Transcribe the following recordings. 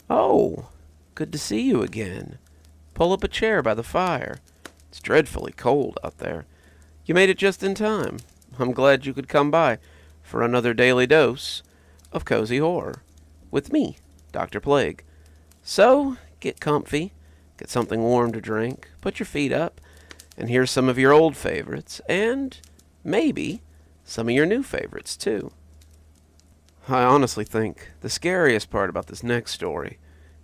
Oh, good to see you again. Pull up a chair by the fire. It's dreadfully cold out there. You made it just in time. I'm glad you could come by for another daily dose of cozy horror with me, Dr. Plague. So, get comfy, get something warm to drink, put your feet up, and hear some of your old favorites, and maybe some of your new favorites, too. I honestly think the scariest part about this next story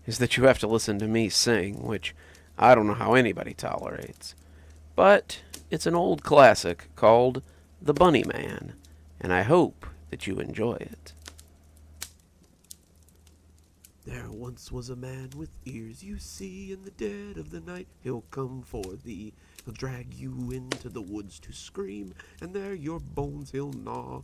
is that you have to listen to me sing, which I don't know how anybody tolerates. But it's an old classic called The Bunny Man, and I hope that you enjoy it. There once was a man with ears, you see, in the dead of the night he'll come for thee. He'll drag you into the woods to scream, and there your bones he'll gnaw.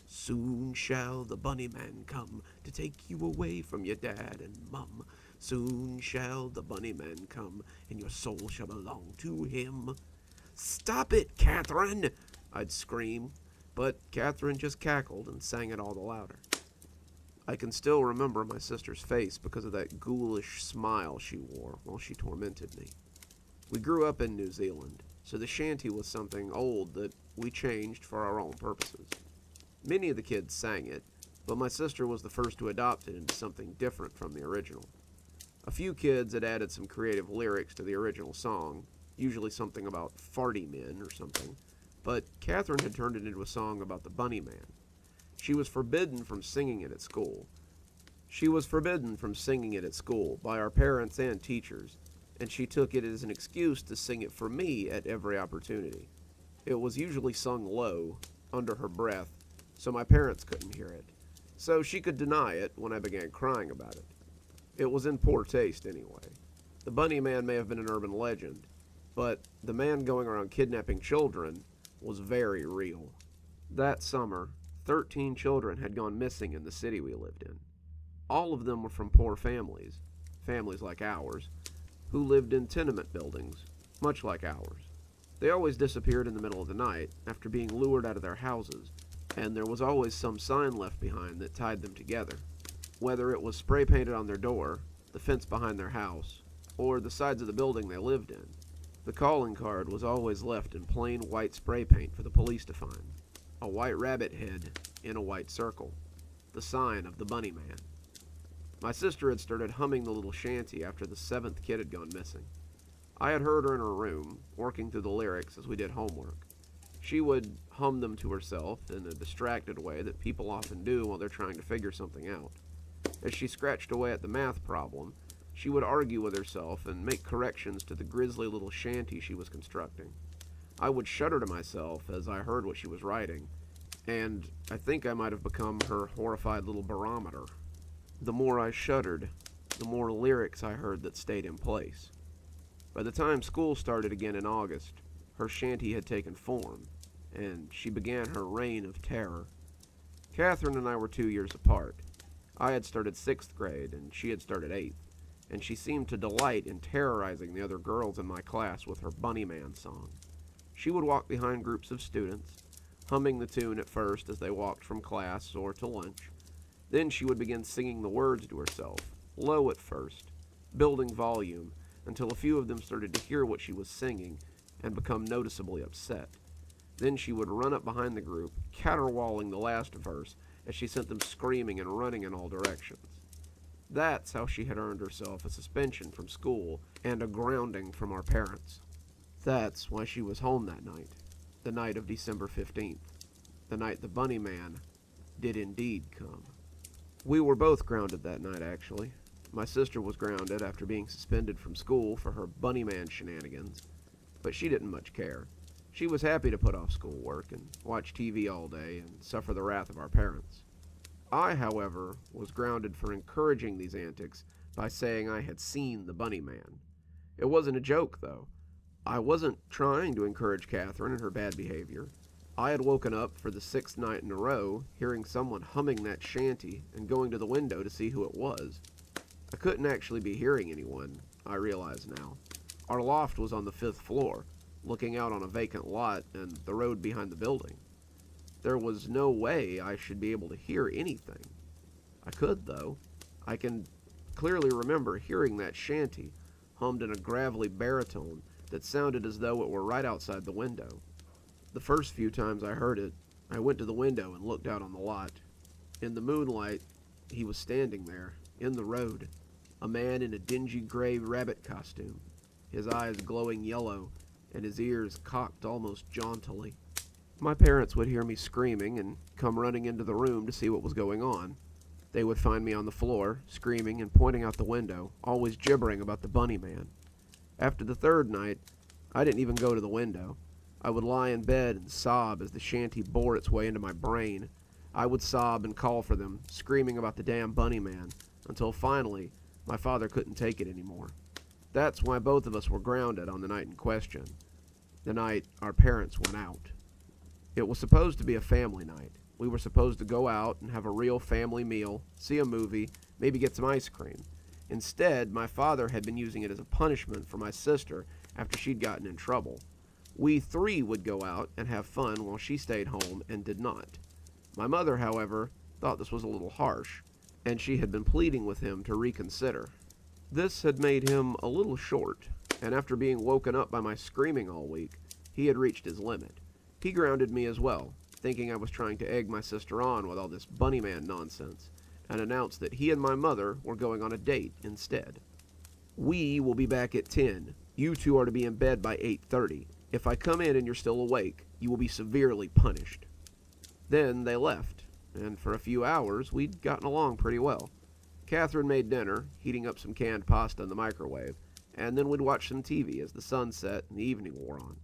Soon shall the bunny man come to take you away from your dad and mum. Soon shall the bunny man come, and your soul shall belong to him. Stop it, Catherine! I'd scream, but Catherine just cackled and sang it all the louder. I can still remember my sister's face because of that ghoulish smile she wore while she tormented me. We grew up in New Zealand, so the shanty was something old that we changed for our own purposes. Many of the kids sang it, but my sister was the first to adopt it into something different from the original. A few kids had added some creative lyrics to the original song, usually something about farty men or something, but Catherine had turned it into a song about the bunny man. She was forbidden from singing it at school. By our parents and teachers, and she took it as an excuse to sing it for me at every opportunity. It was usually sung low, under her breath, so my parents couldn't hear it, so she could deny it when I began crying about it. It was in poor taste anyway. The bunny man may have been an urban legend, but the man going around kidnapping children was very real. That summer, 13 children had gone missing in the city we lived in. All of them were from poor families like ours, who lived in tenement buildings, much like ours. They always disappeared in the middle of the night after being lured out of their houses, and there was always some sign left behind that tied them together. Whether it was spray painted on their door, the fence behind their house, or the sides of the building they lived in, the calling card was always left in plain white spray paint for the police to find. A white rabbit head in a white circle, the sign of the bunny man. My sister had started humming the little shanty after the 7th kid had gone missing. I had heard her in her room, working through the lyrics as we did homework. She would hum them to herself in a distracted way that people often do while they're trying to figure something out. As she scratched away at the math problem, she would argue with herself and make corrections to the grisly little shanty she was constructing. I would shudder to myself as I heard what she was writing, and I think I might have become her horrified little barometer. The more I shuddered, the more lyrics I heard that stayed in place. By the time school started again in August, her shanty had taken form, and she began her reign of terror. Catherine and I were 2 years apart. I had started 6th grade, and she had started 8th, and she seemed to delight in terrorizing the other girls in my class with her Bunny Man song. She would walk behind groups of students, humming the tune at first as they walked from class or to lunch. Then she would begin singing the words to herself, low at first, building volume, until a few of them started to hear what she was singing and become noticeably upset. Then she would run up behind the group, caterwauling the last verse as she sent them screaming and running in all directions. That's how she had earned herself a suspension from school and a grounding from our parents. That's why she was home that night, the night of December 15th, the night the Bunny Man did indeed come. We were both grounded that night, actually. My sister was grounded after being suspended from school for her Bunny Man shenanigans, but she didn't much care. She was happy to put off schoolwork and watch TV all day and suffer the wrath of our parents. I, however, was grounded for encouraging these antics by saying I had seen the Bunny Man. It wasn't a joke, though. I wasn't trying to encourage Catherine in her bad behavior. I had woken up for the 6th night in a row, hearing someone humming that shanty and going to the window to see who it was. I couldn't actually be hearing anyone, I realize now. Our loft was on the 5th floor, looking out on a vacant lot and the road behind the building. There was no way I should be able to hear anything. I could, though. I can clearly remember hearing that shanty, hummed in a gravelly baritone that sounded as though it were right outside the window. The first few times I heard it, I went to the window and looked out on the lot. In the moonlight, he was standing there, in the road, a man in a dingy gray rabbit costume, his eyes glowing yellow and his ears cocked almost jauntily. My parents would hear me screaming and come running into the room to see what was going on. They would find me on the floor, screaming and pointing out the window, always gibbering about the bunny man. After the third night, I didn't even go to the window. I would lie in bed and sob as the shanty bore its way into my brain. I would sob and call for them, screaming about the damn bunny man, until finally, my father couldn't take it anymore. That's why both of us were grounded on the night in question, the night our parents went out. It was supposed to be a family night. We were supposed to go out and have a real family meal, see a movie, maybe get some ice cream. Instead, my father had been using it as a punishment for my sister after she'd gotten in trouble. We three would go out and have fun while she stayed home and did not. My mother, however, thought this was a little harsh, and she had been pleading with him to reconsider. This had made him a little short, and after being woken up by my screaming all week, he had reached his limit. He grounded me as well, thinking I was trying to egg my sister on with all this bunny man nonsense, and announced that he and my mother were going on a date instead. "We will be back at 10. You two are to be in bed by 8:30. If I come in and you're still awake, you will be severely punished." Then they left, and for a few hours we'd gotten along pretty well. Catherine made dinner, heating up some canned pasta in the microwave, and then we'd watch some TV as the sun set and the evening wore on.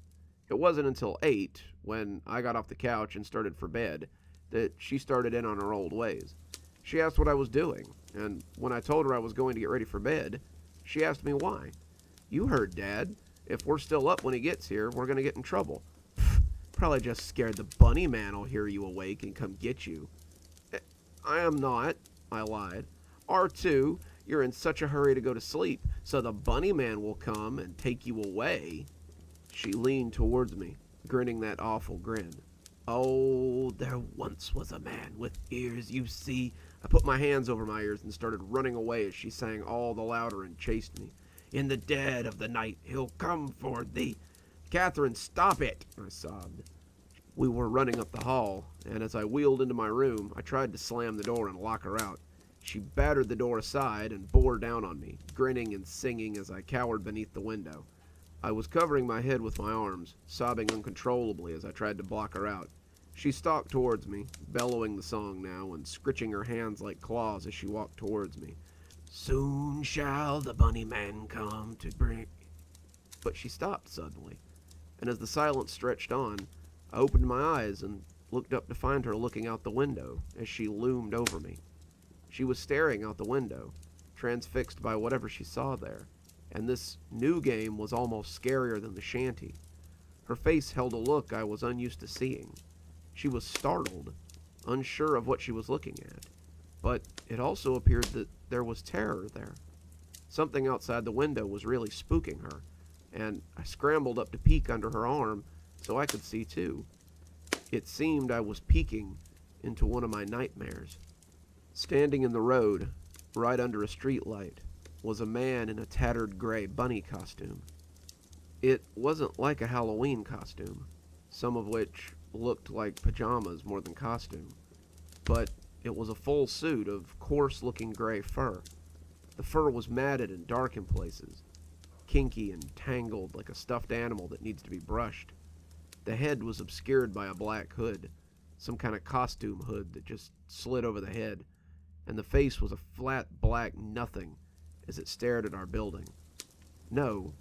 It wasn't until 8, when I got off the couch and started for bed, that she started in on her old ways. She asked what I was doing, and when I told her I was going to get ready for bed, she asked me why. "You heard, Dad. If we're still up when he gets here, we're going to get in trouble." "Probably just scared the bunny man will hear you awake and come get you." "I am not," I lied. "R2, you're in such a hurry to go to sleep, so the bunny man will come and take you away." She leaned towards me, grinning that awful grin. "Oh, there once was a man with ears, you see." I put my hands over my ears and started running away as she sang all the louder and chased me. "In the dead of the night, he'll come for thee." "Catherine, stop it," I sobbed. We were running up the hall, and as I wheeled into my room, I tried to slam the door and lock her out. She battered the door aside and bore down on me, grinning and singing as I cowered beneath the window. I was covering my head with my arms, sobbing uncontrollably as I tried to block her out. She stalked towards me, bellowing the song now and scritching her hands like claws as she walked towards me. "Soon shall the bunny man come to bring..." But she stopped suddenly, and as the silence stretched on, I opened my eyes and looked up to find her looking out the window as she loomed over me. She was staring out the window, transfixed by whatever she saw there, and this new game was almost scarier than the shanty. Her face held a look I was unused to seeing. She was startled, unsure of what she was looking at, but it also appeared that there was terror there. Something outside the window was really spooking her, and I scrambled up to peek under her arm so I could see too. It seemed I was peeking into one of my nightmares. Standing in the road, right under a streetlight, was a man in a tattered gray bunny costume. It wasn't like a Halloween costume, some of which looked like pajamas more than costume, but it was a full suit of coarse-looking gray fur. The fur was matted and dark in places, kinky and tangled like a stuffed animal that needs to be brushed. The head was obscured by a black hood, some kind of costume hood that just slid over the head, and the face was a flat black nothing as it stared at our building. No,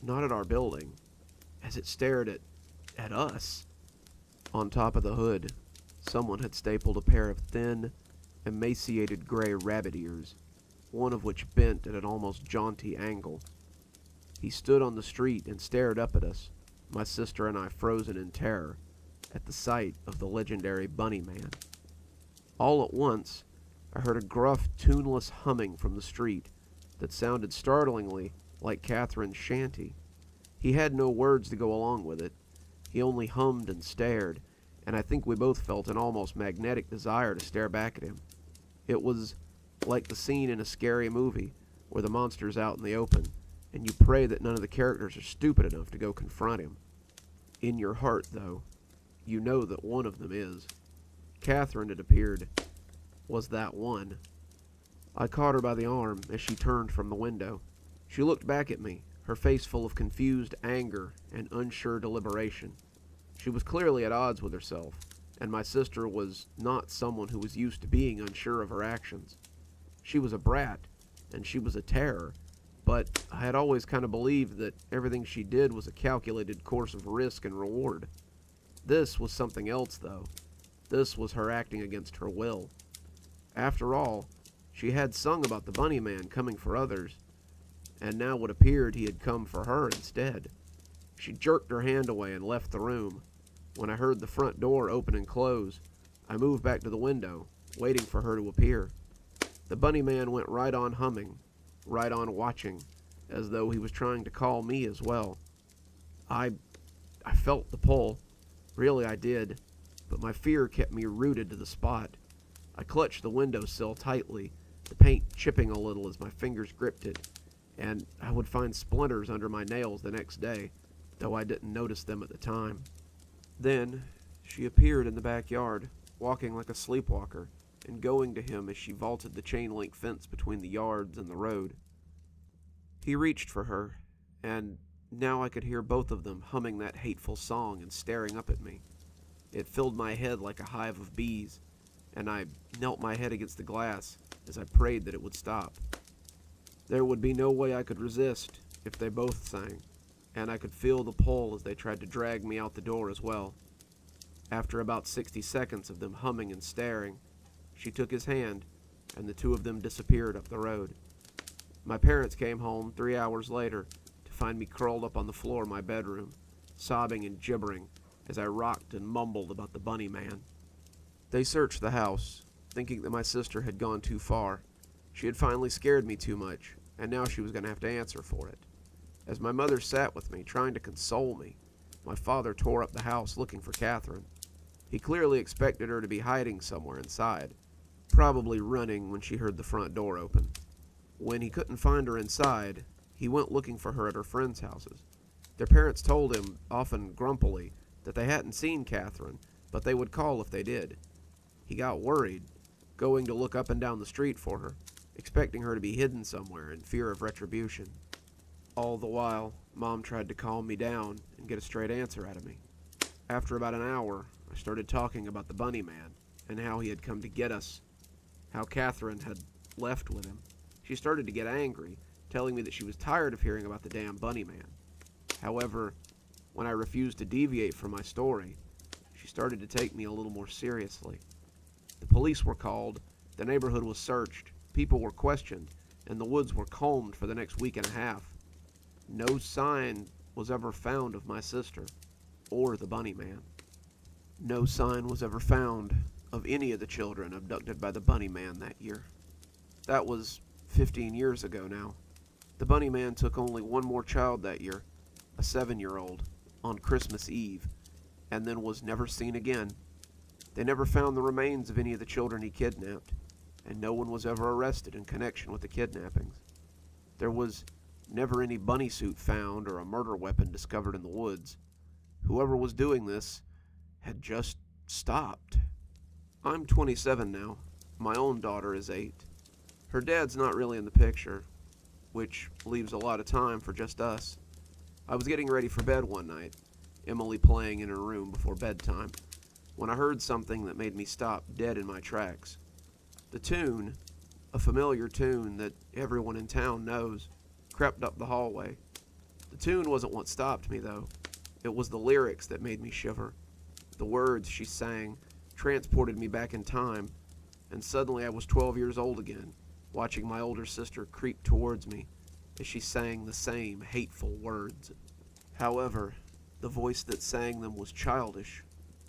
not at our building, as it stared at us. On top of the hood, someone had stapled a pair of thin, emaciated gray rabbit ears, one of which bent at an almost jaunty angle. He stood on the street and stared up at us, my sister and I frozen in terror, at the sight of the legendary Bunny Man. All at once, I heard a gruff, tuneless humming from the street that sounded startlingly like Catherine's shanty. He had no words to go along with it. He only hummed and stared, and I think we both felt an almost magnetic desire to stare back at him. It was like the scene in a scary movie where the monster's out in the open, and you pray that none of the characters are stupid enough to go confront him. In your heart, though, you know that one of them is. Catherine, it appeared, was that one. I caught her by the arm as she turned from the window. She looked back at me, her face full of confused anger and unsure deliberation. She was clearly at odds with herself, and my sister was not someone who was used to being unsure of her actions. She was a brat, and she was a terror, but I had always kind of believed that everything she did was a calculated course of risk and reward. This was something else, though. This was her acting against her will. After all, she had sung about the bunny man coming for others, and now it appeared he had come for her instead. She jerked her hand away and left the room. When I heard the front door open and close, I moved back to the window, waiting for her to appear. The bunny man went right on humming, right on watching, as though he was trying to call me as well. I felt the pull. Really, I did, but my fear kept me rooted to the spot. I clutched the windowsill tightly, the paint chipping a little as my fingers gripped it, and I would find splinters under my nails the next day, though I didn't notice them at the time. Then she appeared in the backyard, walking like a sleepwalker, and going to him as she vaulted the chain-link fence between the yards and the road. He reached for her, and now I could hear both of them humming that hateful song and staring up at me. It filled my head like a hive of bees, and I knelt my head against the glass as I prayed that it would stop. There would be no way I could resist if they both sang, and I could feel the pull as they tried to drag me out the door as well. After about 60 seconds of them humming and staring, she took his hand, and the two of them disappeared up the road. My parents came home 3 hours later to find me curled up on the floor of my bedroom, sobbing and gibbering as I rocked and mumbled about the bunny man. They searched the house, thinking that my sister had gone too far. She had finally scared me too much, and now she was going to have to answer for it. As my mother sat with me, trying to console me, my father tore up the house looking for Catherine. He clearly expected her to be hiding somewhere inside, probably running when she heard the front door open. When he couldn't find her inside, he went looking for her at her friends' houses. Their parents told him, often grumpily, that they hadn't seen Catherine, but they would call if they did. He got worried, going to look up and down the street for her, expecting her to be hidden somewhere in fear of retribution. All the while, Mom tried to calm me down and get a straight answer out of me. After about an hour, I started talking about the bunny man and how he had come to get us, how Catherine had left with him. She started to get angry, telling me that she was tired of hearing about the damn bunny man. However, when I refused to deviate from my story, she started to take me a little more seriously. The police were called, the neighborhood was searched, people were questioned, and the woods were combed for the next week and a half. No sign was ever found of my sister, or the bunny man. No sign was ever found of any of the children abducted by the bunny man that year. That was 15 years ago now. The bunny man took only one more child that year, a 7-year-old, on Christmas Eve, and then was never seen again. They never found the remains of any of the children he kidnapped, and no one was ever arrested in connection with the kidnappings. There was never any bunny suit found or a murder weapon discovered in the woods. Whoever was doing this had just stopped. I'm 27 now. My own daughter is 8. Her dad's not really in the picture, which leaves a lot of time for just us. I was getting ready for bed one night, Emily playing in her room before bedtime, when I heard something that made me stop dead in my tracks. The tune, a familiar tune that everyone in town knows, crept up the hallway. The tune wasn't what stopped me, though. It was the lyrics that made me shiver. The words she sang transported me back in time, and suddenly I was 12 years old again, watching my older sister creep towards me as she sang the same hateful words. However, the voice that sang them was childish,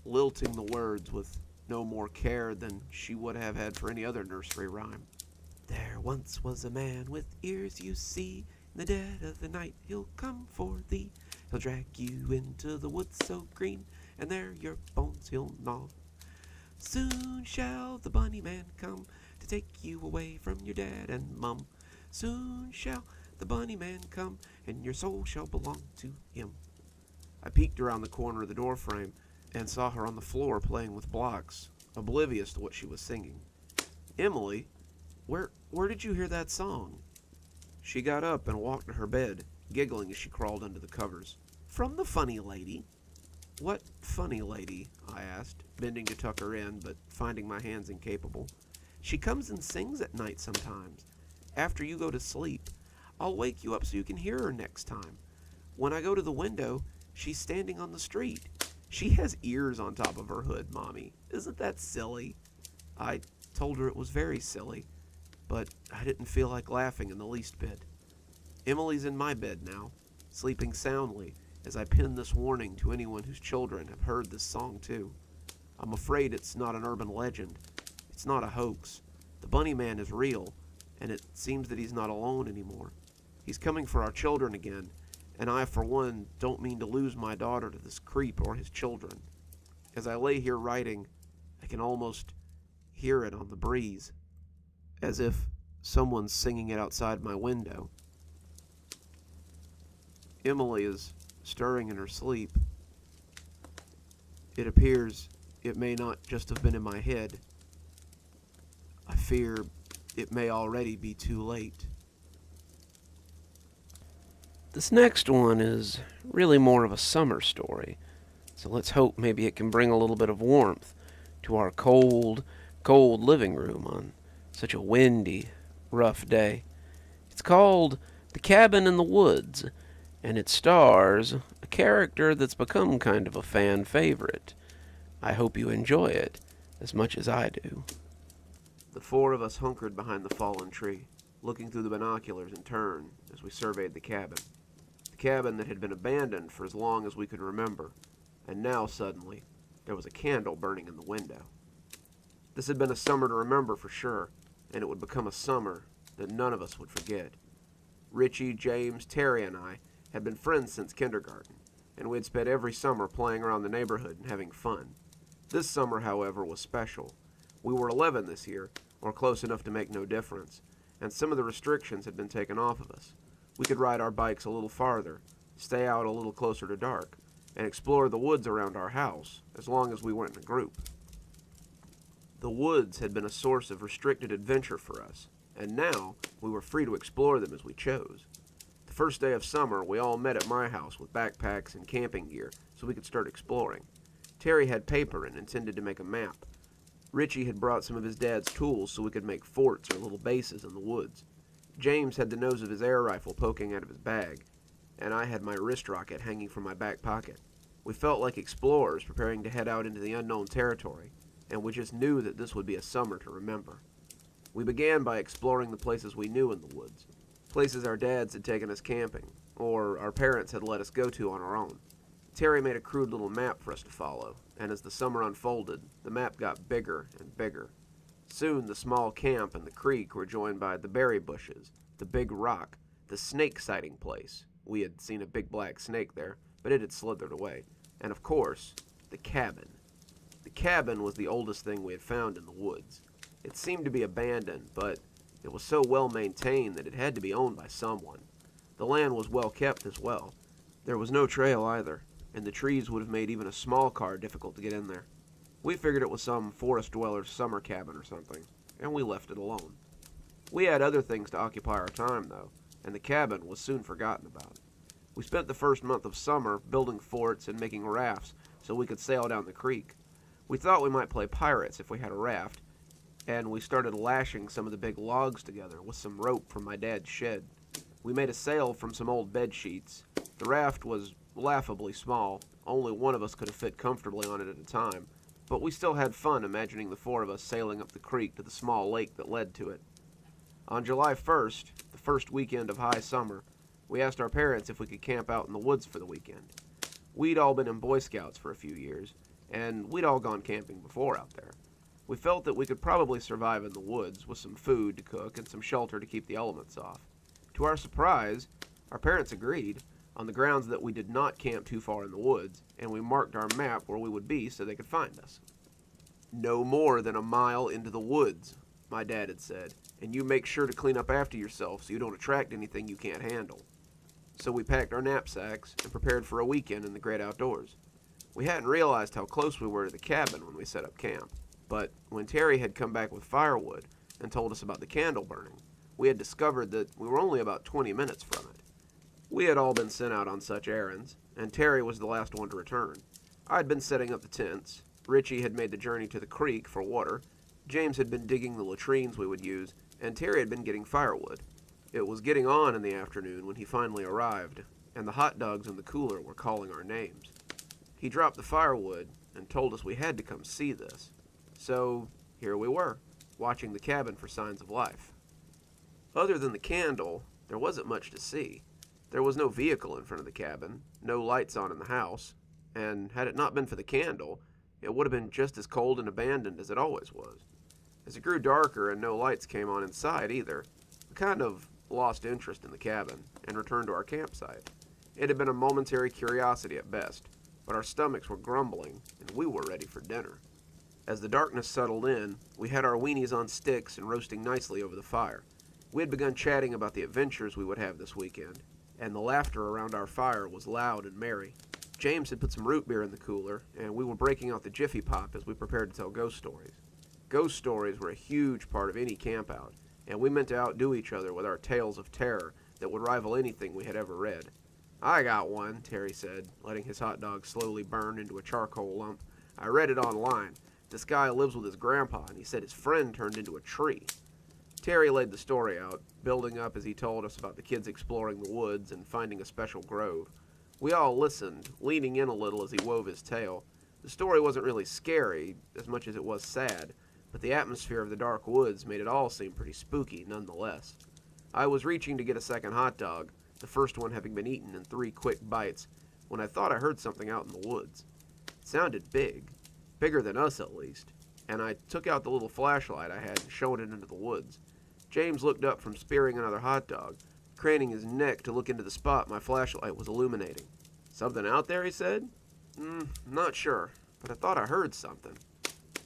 lilting the words with no more care than she would have had for any other nursery rhyme. There once was a man with ears, you see, in the dead of the night he'll come for thee. He'll drag you into the woods so green, and there your bones he'll gnaw. Soon shall the bunny man come to to take you away from your dad and mum. Soon shall the bunny man come, and your soul shall belong to him. I peeked around the corner of the doorframe and saw her on the floor playing with blocks, oblivious to what she was singing. Emily, where did you hear that song? She got up and walked to her bed, giggling as she crawled under the covers. From the funny lady. What funny lady? I asked, bending to tuck her in, but finding my hands incapable. She comes and sings at night sometimes, after you go to sleep. I'll wake you up so you can hear her next time. When I go to the window, she's standing on the street. She has ears on top of her hood, Mommy. Isn't that silly? I told her it was very silly, but I didn't feel like laughing in the least bit. Emily's in my bed now, sleeping soundly, as I pin this warning to anyone whose children have heard this song too. I'm afraid it's not an urban legend. It's not a hoax. The Bunny Man is real, and it seems that he's not alone anymore. He's coming for our children again, and I, for one, don't mean to lose my daughter to this creep or his children. As I lay here writing, I can almost hear it on the breeze, as if someone's singing it outside my window. Emily is stirring in her sleep. It appears it may not just have been in my head. I fear it may already be too late. This next one is really more of a summer story, so let's hope maybe it can bring a little bit of warmth to our cold, cold living room on such a windy, rough day. It's called The Cabin in the Woods, and it stars a character that's become kind of a fan favorite. I hope you enjoy it as much as I do. The four of us hunkered behind the fallen tree, looking through the binoculars in turn as we surveyed the cabin. The cabin that had been abandoned for as long as we could remember, and now suddenly there was a candle burning in the window. This had been a summer to remember for sure, and it would become a summer that none of us would forget. Richie, James, Tera, and I had been friends since kindergarten, and we had spent every summer playing around the neighborhood and having fun. This summer, however, was special. We were 11 this year, or close enough to make no difference, and some of the restrictions had been taken off of us. We could ride our bikes a little farther, stay out a little closer to dark, and explore the woods around our house, as long as we weren't in a group. The woods had been a source of restricted adventure for us, and now we were free to explore them as we chose. The first day of summer, we all met at my house with backpacks and camping gear so we could start exploring. Terry had paper and intended to make a map. Richie had brought some of his dad's tools so we could make forts or little bases in the woods. James had the nose of his air rifle poking out of his bag, and I had my wrist rocket hanging from my back pocket. We felt like explorers preparing to head out into the unknown territory, and we just knew that this would be a summer to remember. We began by exploring the places we knew in the woods, places our dads had taken us camping, or our parents had let us go to on our own. Terry made a crude little map for us to follow, and as the summer unfolded, the map got bigger and bigger. Soon the small camp and the creek were joined by the berry bushes, the big rock, the snake sighting place. We had seen a big black snake there, but it had slithered away. And of course, the cabin. The cabin was the oldest thing we had found in the woods. It seemed to be abandoned, but it was so well maintained that it had to be owned by someone. The land was well kept as well. There was no trail either, and the trees would have made even a small car difficult to get in there. We figured it was some forest dweller's summer cabin or something, and we left it alone. We had other things to occupy our time, though, and the cabin was soon forgotten about. We spent the first month of summer building forts and making rafts so we could sail down the creek. We thought we might play pirates if we had a raft, and we started lashing some of the big logs together with some rope from my dad's shed. We made a sail from some old bed sheets. The raft was laughably small. Only one of us could have fit comfortably on it at a time, but we still had fun imagining the four of us sailing up the creek to the small lake that led to it. On July 1st, the first weekend of high summer, we asked our parents if we could camp out in the woods for the weekend. We'd all been in Boy Scouts for a few years, and we'd all gone camping before out there. We felt that we could probably survive in the woods with some food to cook and some shelter to keep the elements off. To our surprise, our parents agreed, on the grounds that we did not camp too far in the woods, and we marked our map where we would be so they could find us. No more than a mile into the woods. my dad had said, "and you make sure to clean up after yourself so you don't attract anything you can't handle." So we packed our knapsacks and prepared for a weekend in the great outdoors. We hadn't realized how close we were to the cabin when we set up camp, but when Terry had come back with firewood and told us about the candle burning, we had discovered that we were only about 20 minutes from it. We had all been sent out on such errands, and Terry was the last one to return. I had been setting up the tents, Richie had made the journey to the creek for water, James had been digging the latrines we would use, and Terry had been getting firewood. It was getting on in the afternoon when he finally arrived, and the hot dogs in the cooler were calling our names. He dropped the firewood and told us we had to come see this. So here we were, watching the cabin for signs of life. Other than the candle, there wasn't much to see. There was no vehicle in front of the cabin, no lights on in the house, and had it not been for the candle, it would have been just as cold and abandoned as it always was. As it grew darker and no lights came on inside either, we kind of lost interest in the cabin and returned to our campsite. It had been a momentary curiosity at best, but our stomachs were grumbling and we were ready for dinner. As the darkness settled in, we had our weenies on sticks and roasting nicely over the fire. We had begun chatting about the adventures we would have this weekend, and the laughter around our fire was loud and merry. James had put some root beer in the cooler, and we were breaking out the Jiffy Pop as we prepared to tell ghost stories. Ghost stories were a huge part of any campout, and we meant to outdo each other with our tales of terror that would rival anything we had ever read. "I got one," Terry said, letting his hot dog slowly burn into a charcoal lump. "I read it online. This guy lives with his grandpa, and he said his friend turned into a tree." Terry laid the story out, building up as he told us about the kids exploring the woods and finding a special grove. We all listened, leaning in a little as he wove his tale. The story wasn't really scary, as much as it was sad, but the atmosphere of the dark woods made it all seem pretty spooky nonetheless. I was reaching to get a second hot dog, the first one having been eaten in 3 quick bites, when I thought I heard something out in the woods. It sounded big, bigger than us at least, and I took out the little flashlight I had and shone it into the woods. James looked up from spearing another hot dog, craning his neck to look into the spot my flashlight was illuminating. "Something out there?" he said. Not sure, but I thought I heard something."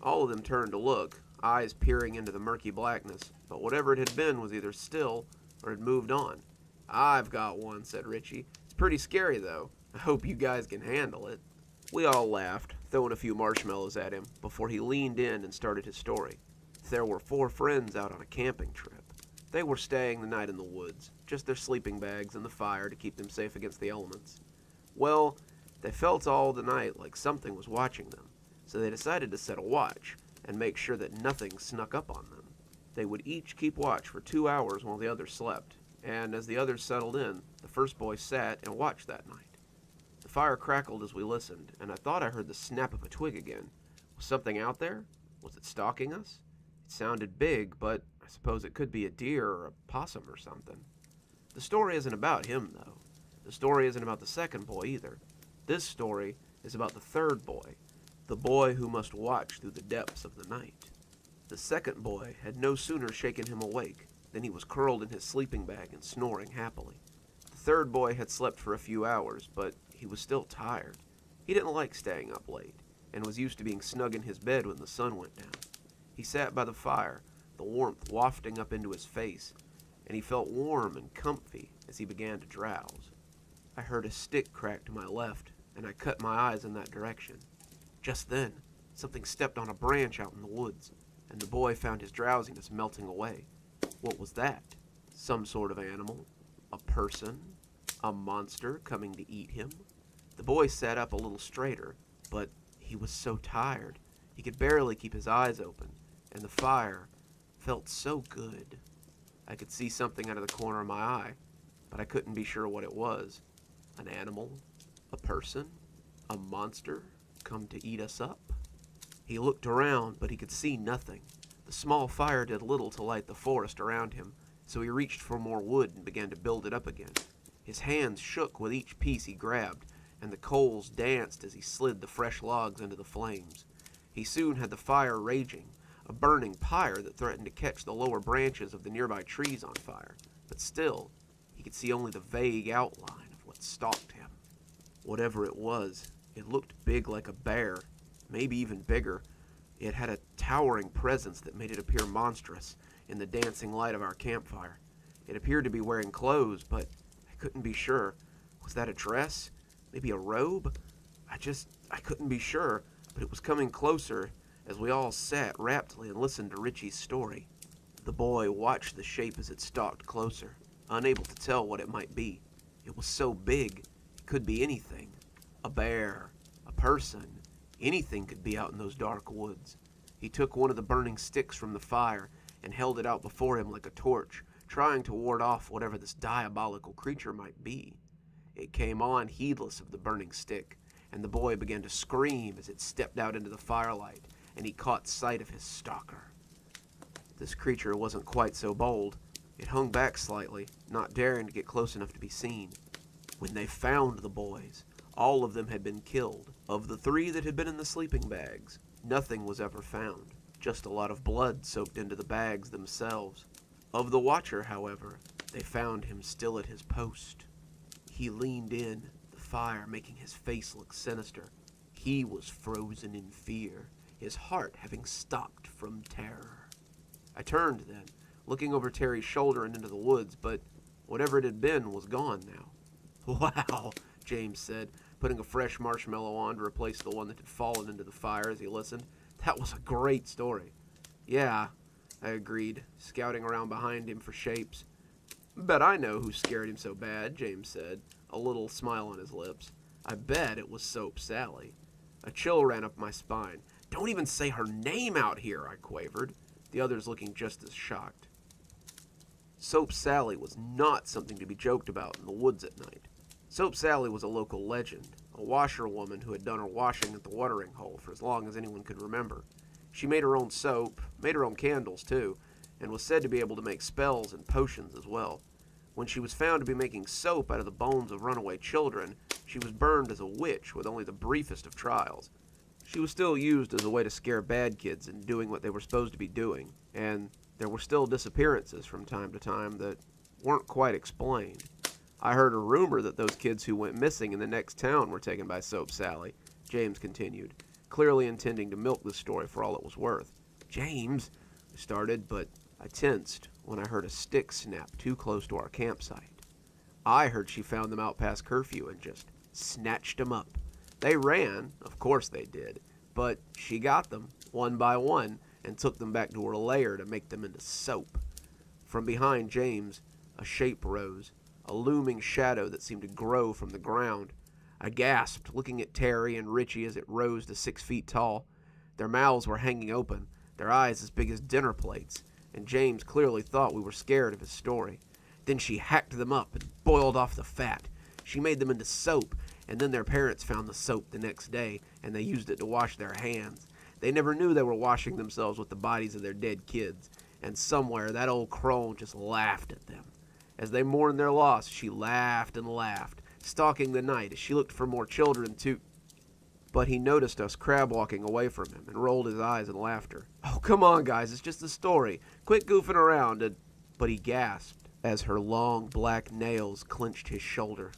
All of them turned to look, eyes peering into the murky blackness, but whatever it had been was either still or had moved on. "I've got one," said Richie. "It's pretty scary, though. I hope you guys can handle it." We all laughed, throwing a few marshmallows at him, before he leaned in and started his story. There were 4 friends out on a camping trip. They were staying the night in the woods, just their sleeping bags and the fire to keep them safe against the elements. Well, they felt all the night like something was watching them, so they decided to set a watch and make sure that nothing snuck up on them. They would each keep watch for 2 hours while the others slept, and as the others settled in, the first boy sat and watched that night. The fire crackled as we listened, and I thought I heard the snap of a twig again. Was something out there? Was it stalking us? It sounded big, but I suppose it could be a deer or a possum or something. The story isn't about him, though. The story isn't about the second boy either. This story is about the third boy, the boy who must watch through the depths of the night. The second boy had no sooner shaken him awake than he was curled in his sleeping bag and snoring happily. The third boy had slept for a few hours, but he was still tired. He didn't like staying up late, and was used to being snug in his bed when the sun went down. He sat by the fire, the warmth wafting up into his face, and he felt warm and comfy as he began to drowse. I heard a stick crack to my left, and I cut my eyes in that direction. Just then, something stepped on a branch out in the woods, and the boy found his drowsiness melting away. What was that? Some sort of animal? A person? A monster coming to eat him? The boy sat up a little straighter, but he was so tired, he could barely keep his eyes open, and the fire felt so good. I could see something out of the corner of my eye, but I couldn't be sure what it was. An animal? A person? A monster come to eat us up? He looked around, but he could see nothing. The small fire did little to light the forest around him, so he reached for more wood and began to build it up again. His hands shook with each piece he grabbed, and the coals danced as he slid the fresh logs into the flames. He soon had the fire raging, a burning pyre that threatened to catch the lower branches of the nearby trees on fire, but still, he could see only the vague outline of what stalked him. Whatever it was, it looked big like a bear, maybe even bigger. It had a towering presence that made it appear monstrous in the dancing light of our campfire. It appeared to be wearing clothes, but I couldn't be sure. Was that a dress? Maybe a robe? I couldn't be sure, but it was coming closer as we all sat raptly and listened to Richie's story. The boy watched the shape as it stalked closer, unable to tell what it might be. It was so big, it could be anything. A bear, a person, anything could be out in those dark woods. He took one of the burning sticks from the fire and held it out before him like a torch, trying to ward off whatever this diabolical creature might be. It came on heedless of the burning stick, and the boy began to scream as it stepped out into the firelight, and he caught sight of his stalker. This creature wasn't quite so bold. It hung back slightly, not daring to get close enough to be seen. When they found the boys, all of them had been killed. Of the 3 that had been in the sleeping bags, nothing was ever found, just a lot of blood soaked into the bags themselves. Of the watcher, however, they found him still at his post. He leaned in, the fire making his face look sinister. He was frozen in fear, his heart having stopped from terror. I turned then, looking over Terry's shoulder and into the woods, but whatever it had been was gone now. "Wow," James said, putting a fresh marshmallow on to replace the one that had fallen into the fire as he listened. "That was a great story." "Yeah," I agreed, scouting around behind him for shapes. "Bet I know who scared him so bad," James said, a little smile on his lips. "I bet it was Soap Sally." A chill ran up my spine. "Don't even say her name out here," I quavered, the others looking just as shocked. Soap Sally was not something to be joked about in the woods at night. Soap Sally was a local legend, a washerwoman who had done her washing at the watering hole for as long as anyone could remember. She made her own soap, made her own candles too, and was said to be able to make spells and potions as well. When she was found to be making soap out of the bones of runaway children, she was burned as a witch with only the briefest of trials. She was still used as a way to scare bad kids into doing what they were supposed to be doing, and there were still disappearances from time to time that weren't quite explained. I heard a rumor that those kids who went missing in the next town were taken by Soap Sally, James continued, clearly intending to milk the story for all it was worth. "James," I started, but I tensed when I heard a stick snap too close to our campsite. I heard she found them out past curfew and just snatched them up. They ran, of course they did, but she got them, one by one, and took them back to her lair to make them into soap. From behind James, a shape rose, a looming shadow that seemed to grow from the ground. I gasped, looking at Terry and Richie as it rose to 6 feet tall. Their mouths were hanging open, their eyes as big as dinner plates, and James clearly thought we were scared of his story. Then she hacked them up and boiled off the fat. She made them into soap, and then their parents found the soap the next day, and they used it to wash their hands. They never knew they were washing themselves with the bodies of their dead kids, and somewhere that old crone just laughed at them. As they mourned their loss, she laughed and laughed, stalking the night as she looked for more children to... But he noticed us crab-walking away from him and rolled his eyes in laughter. "Oh, come on, guys, it's just a story. Quit goofing around," and... But he gasped as her long black nails clenched his shoulder.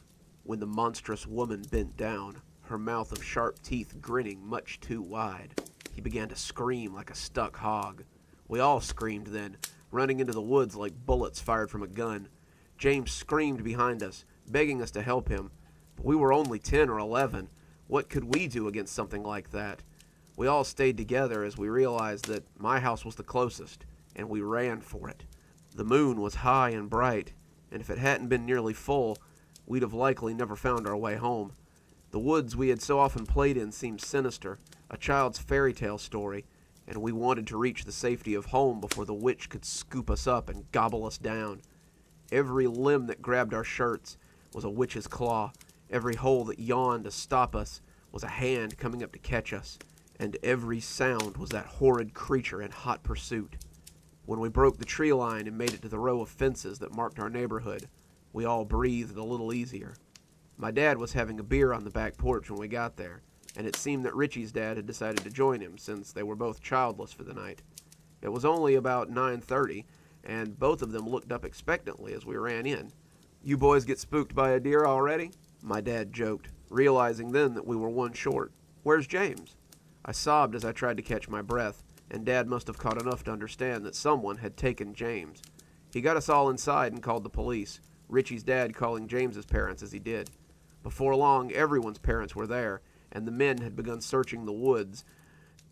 When the monstrous woman bent down, her mouth of sharp teeth grinning much too wide, he began to scream like a stuck hog. We all screamed then, running into the woods like bullets fired from a gun. James screamed behind us, begging us to help him, but we were only 10 or 11. What could we do against something like that? We all stayed together as we realized that my house was the closest, and we ran for it. The moon was high and bright, and if it hadn't been nearly full, we'd have likely never found our way home. The woods we had so often played in seemed sinister, a child's fairy tale story, and we wanted to reach the safety of home before the witch could scoop us up and gobble us down. Every limb that grabbed our shirts was a witch's claw. Every hole that yawned to stop us was a hand coming up to catch us, and every sound was that horrid creature in hot pursuit. When we broke the tree line and made it to the row of fences that marked our neighborhood, we all breathed a little easier. My dad was having a beer on the back porch when we got there, and it seemed that Richie's dad had decided to join him since they were both childless for the night. It was only about 9:30, and both of them looked up expectantly as we ran in. "You boys get spooked by a deer already?" My dad joked, realizing then that we were one short. "Where's James?" I sobbed as I tried to catch my breath, and Dad must have caught enough to understand that someone had taken James. He got us all inside and called the police, Richie's dad calling James's parents as he did. Before long, everyone's parents were there, and the men had begun searching the woods.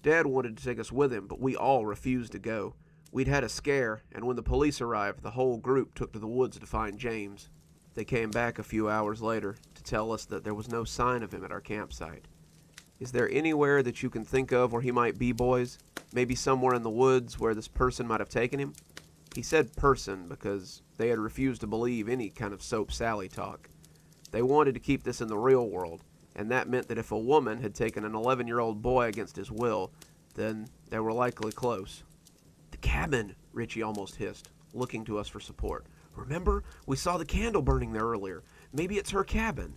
Dad wanted to take us with him, but we all refused to go. We'd had a scare, and when the police arrived, the whole group took to the woods to find James. They came back a few hours later to tell us that there was no sign of him at our campsite. Is there anywhere that you can think of where he might be, boys? Maybe somewhere in the woods where this person might have taken him? He said person because they had refused to believe any kind of Soap Sally talk. They wanted to keep this in the real world, and that meant that if a woman had taken an 11-year-old boy against his will, then they were likely close. "The cabin," Richie almost hissed, looking to us for support. "Remember? We saw the candle burning there earlier. Maybe it's her cabin."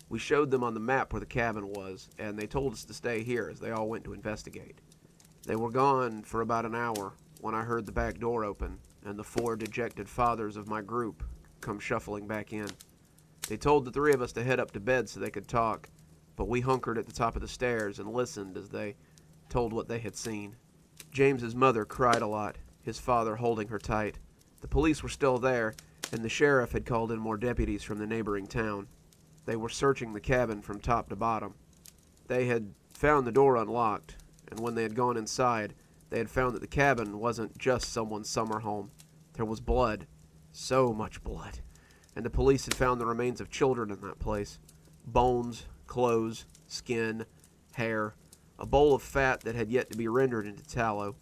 We showed them on the map where the cabin was, and they told us to stay here as they all went to investigate. They were gone for about an hour when I heard the back door open and the 4 dejected fathers of my group come shuffling back in. They told the 3 of us to head up to bed so they could talk, but we hunkered at the top of the stairs and listened as they told what they had seen. James's mother cried a lot, his father holding her tight. The police were still there, and the sheriff had called in more deputies from the neighboring town. They were searching the cabin from top to bottom. They had found the door unlocked, and when they had gone inside, they had found that the cabin wasn't just someone's summer home. There was blood, so much blood, and the police had found the remains of children in that place. Bones, clothes, skin, hair, a bowl of fat that had yet to be rendered into tallow.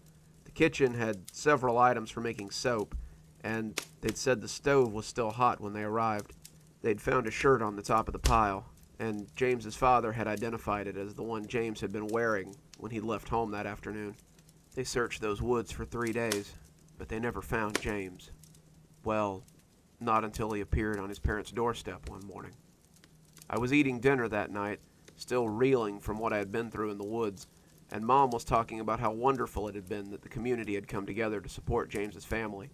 The kitchen had several items for making soap, and they'd said the stove was still hot when they arrived. They'd found a shirt on the top of the pile, and James's father had identified it as the one James had been wearing when he left home that afternoon. They searched those woods for 3 days, but they never found James. Well, not until he appeared on his parents' doorstep one morning. I was eating dinner that night, still reeling from what I had been through in the woods, and Mom was talking about how wonderful it had been that the community had come together to support James's family.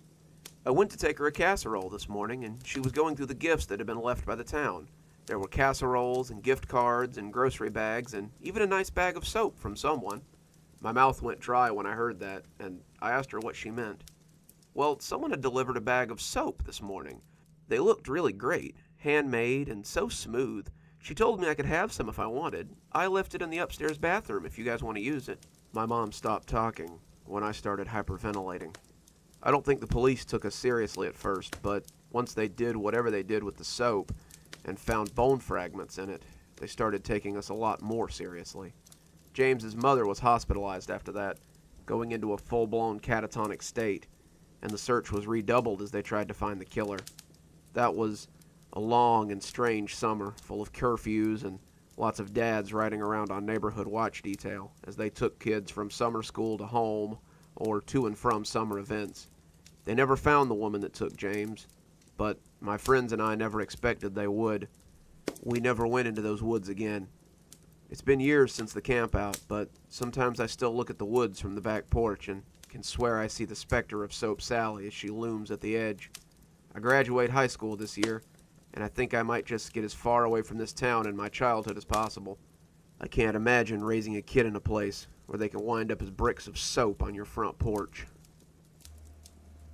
I went to take her a casserole this morning, and she was going through the gifts that had been left by the town. There were casseroles and gift cards and grocery bags and even a nice bag of soap from someone. My mouth went dry when I heard that, and I asked her what she meant. Well, someone had delivered a bag of soap this morning. They looked really great, handmade and so smooth. She told me I could have some if I wanted. I left it in the upstairs bathroom if you guys want to use it. My mom stopped talking when I started hyperventilating. I don't think the police took us seriously at first, but once they did whatever they did with the soap and found bone fragments in it, they started taking us a lot more seriously. James's mother was hospitalized after that, going into a full-blown catatonic state, and the search was redoubled as they tried to find the killer. That was a long and strange summer, full of curfews and lots of dads riding around on neighborhood watch detail as they took kids from summer school to home or to and from summer events. They never found the woman that took James, but my friends and I never expected they would. We never went into those woods again. It's been years since the campout, but sometimes I still look at the woods from the back porch and can swear I see the specter of Soap Sally as she looms at the edge. I graduate high school this year, and I think I might just get as far away from this town and my childhood as possible. I can't imagine raising a kid in a place where they can wind up as bricks of soap on your front porch.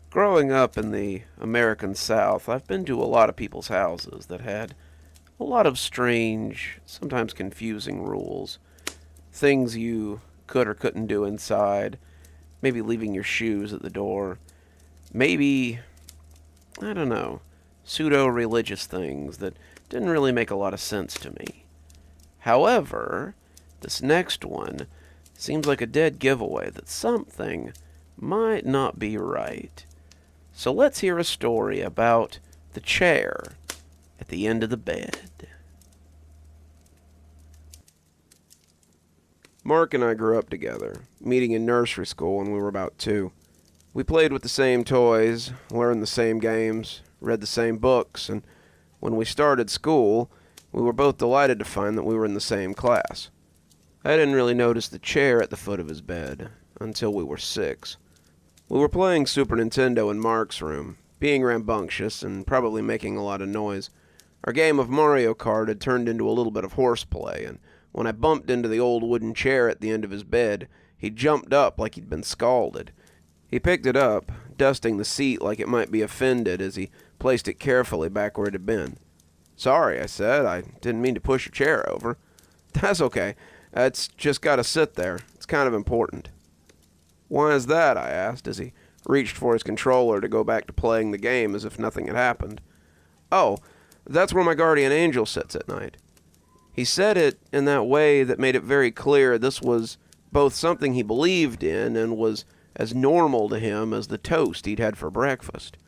Growing up in the American South, I've been to a lot of people's houses that had a lot of strange, sometimes confusing rules. Things you could or couldn't do inside, maybe leaving your shoes at the door, maybe, I don't know, pseudo-religious things that didn't really make a lot of sense to me. However, this next one seems like a dead giveaway that something might not be right. So let's hear a story about the chair at the end of the bed. Mark and I grew up together, meeting in nursery school when we were about 2. We played with the same toys, learned the same games, read the same books, and when we started school, we were both delighted to find that we were in the same class. I didn't really notice the chair at the foot of his bed until we were 6. We were playing Super Nintendo in Mark's room, being rambunctious and probably making a lot of noise. Our game of Mario Kart had turned into a little bit of horseplay, and When I bumped into the old wooden chair at the end of his bed, he jumped up like he'd been scalded. He picked it up, dusting the seat like it might be offended as he placed it carefully back where it had been. "Sorry," I said. "I didn't mean to push your chair over." "That's okay. It's just got to sit there. It's kind of important." "Why is that?" I asked as he reached for his controller to go back to playing the game as if nothing had happened. "Oh, that's where my guardian angel sits at night." He said it in that way that made it very clear this was both something he believed in and was as normal to him as the toast he'd had for breakfast.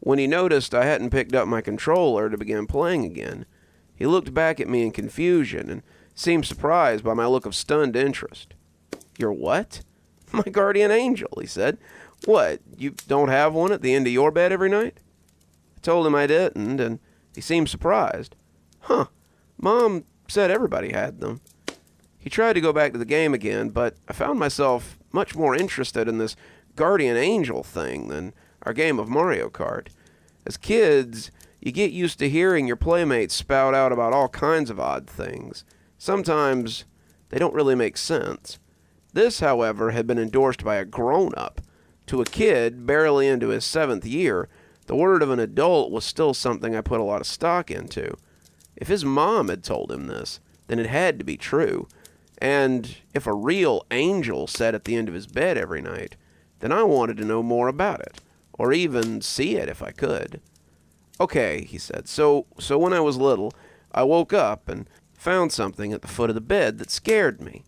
When he noticed I hadn't picked up my controller to begin playing again, he looked back at me in confusion and seemed surprised by my look of stunned interest. "Your what?" "My guardian angel," he said. "What, you don't have one at the end of your bed every night?" I told him I didn't, and he seemed surprised. "Huh, Mom said everybody had them." He tried to go back to the game again, but I found myself much more interested in this guardian angel thing than our game of Mario Kart. As kids, you get used to hearing your playmates spout out about all kinds of odd things. Sometimes they don't really make sense. This, however, had been endorsed by a grown-up. To a kid, barely into his 7th year, the word of an adult was still something I put a lot of stock into. If his mom had told him this, then it had to be true. And if a real angel sat at the end of his bed every night, then I wanted to know more about it, or even see it if I could. "Okay," he said, so when I was little, I woke up and found something at the foot of the bed that scared me.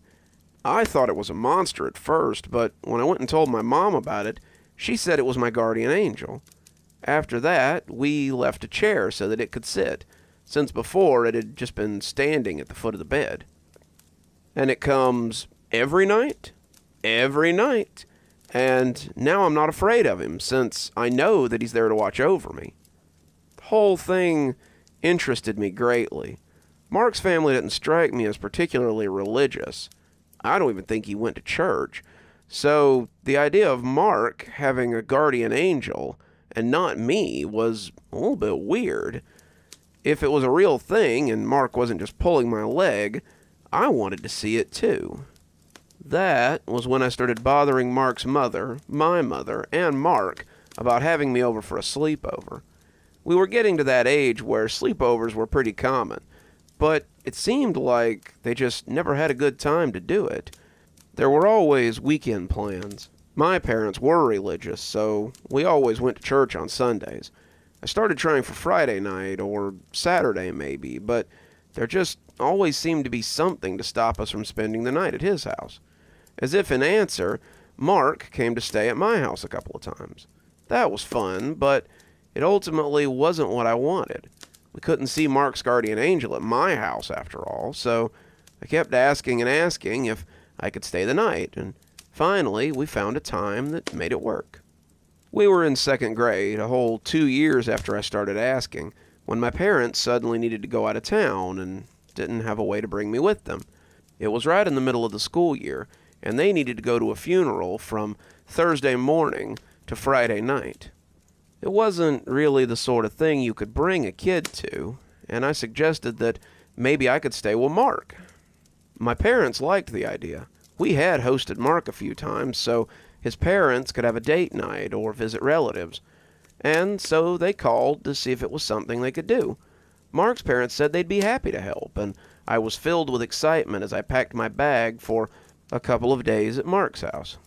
I thought it was a monster at first, but when I went and told my mom about it, she said it was my guardian angel. After that, we left a chair so that it could sit, since before it had just been standing at the foot of the bed. "And it comes every night?" "Every night. And now I'm not afraid of him, since I know that he's there to watch over me." The whole thing interested me greatly. Mark's family didn't strike me as particularly religious. I don't even think he went to church. So the idea of Mark having a guardian angel and not me was a little bit weird. If it was a real thing and Mark wasn't just pulling my leg, I wanted to see it too. That was when I started bothering Mark's mother, my mother, and Mark about having me over for a sleepover. We were getting to that age where sleepovers were pretty common, but it seemed like they just never had a good time to do it. There were always weekend plans. My parents were religious, so we always went to church on Sundays. I started trying for Friday night, or Saturday maybe, but there just always seemed to be something to stop us from spending the night at his house. As if in answer, Mark came to stay at my house a couple of times. That was fun, but it ultimately wasn't what I wanted. We couldn't see Mark's guardian angel at my house after all, so I kept asking and asking if I could stay the night, and finally we found a time that made it work. We were in 2nd grade, a whole 2 years after I started asking, when my parents suddenly needed to go out of town and didn't have a way to bring me with them. It was right in the middle of the school year, and they needed to go to a funeral from Thursday morning to Friday night. It wasn't really the sort of thing you could bring a kid to, and I suggested that maybe I could stay with Mark. My parents liked the idea. We had hosted Mark a few times, so his parents could have a date night or visit relatives, and so they called to see if it was something they could do. Mark's parents said they'd be happy to help, and I was filled with excitement as I packed my bag for a couple of days at Mark's house.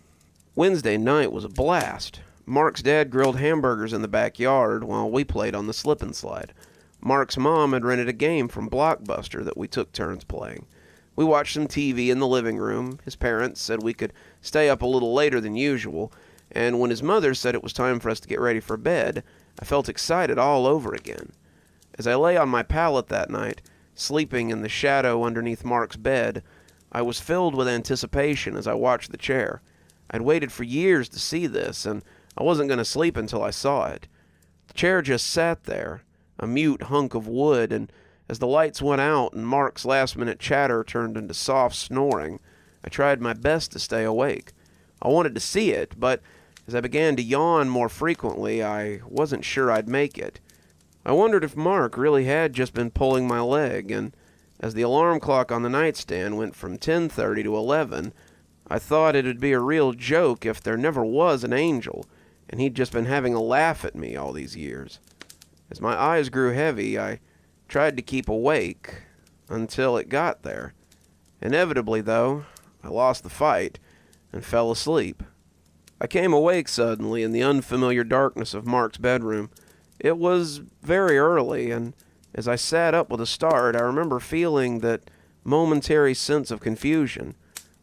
Wednesday night was a blast. Mark's dad grilled hamburgers in the backyard while we played on the slip and slide. Mark's mom had rented a game from Blockbuster that we took turns playing. We watched some TV in the living room. His parents said we could stay up a little later than usual, and when his mother said it was time for us to get ready for bed, I felt excited all over again. As I lay on my pallet that night, sleeping in the shadow underneath Mark's bed, I was filled with anticipation as I watched the chair. I'd waited for years to see this, and I wasn't going to sleep until I saw it. The chair just sat there, a mute hunk of wood, and as the lights went out and Mark's last-minute chatter turned into soft snoring, I tried my best to stay awake. I wanted to see it, but as I began to yawn more frequently, I wasn't sure I'd make it. I wondered if Mark really had just been pulling my leg, and As the alarm clock on the nightstand went from 10:30 to 11, I thought it'd be a real joke if there never was an angel, and he'd just been having a laugh at me all these years. As my eyes grew heavy, I tried to keep awake until it got there. Inevitably, though, I lost the fight and fell asleep. I came awake suddenly in the unfamiliar darkness of Mark's bedroom. It was very early, and as I sat up with a start, I remember feeling that momentary sense of confusion.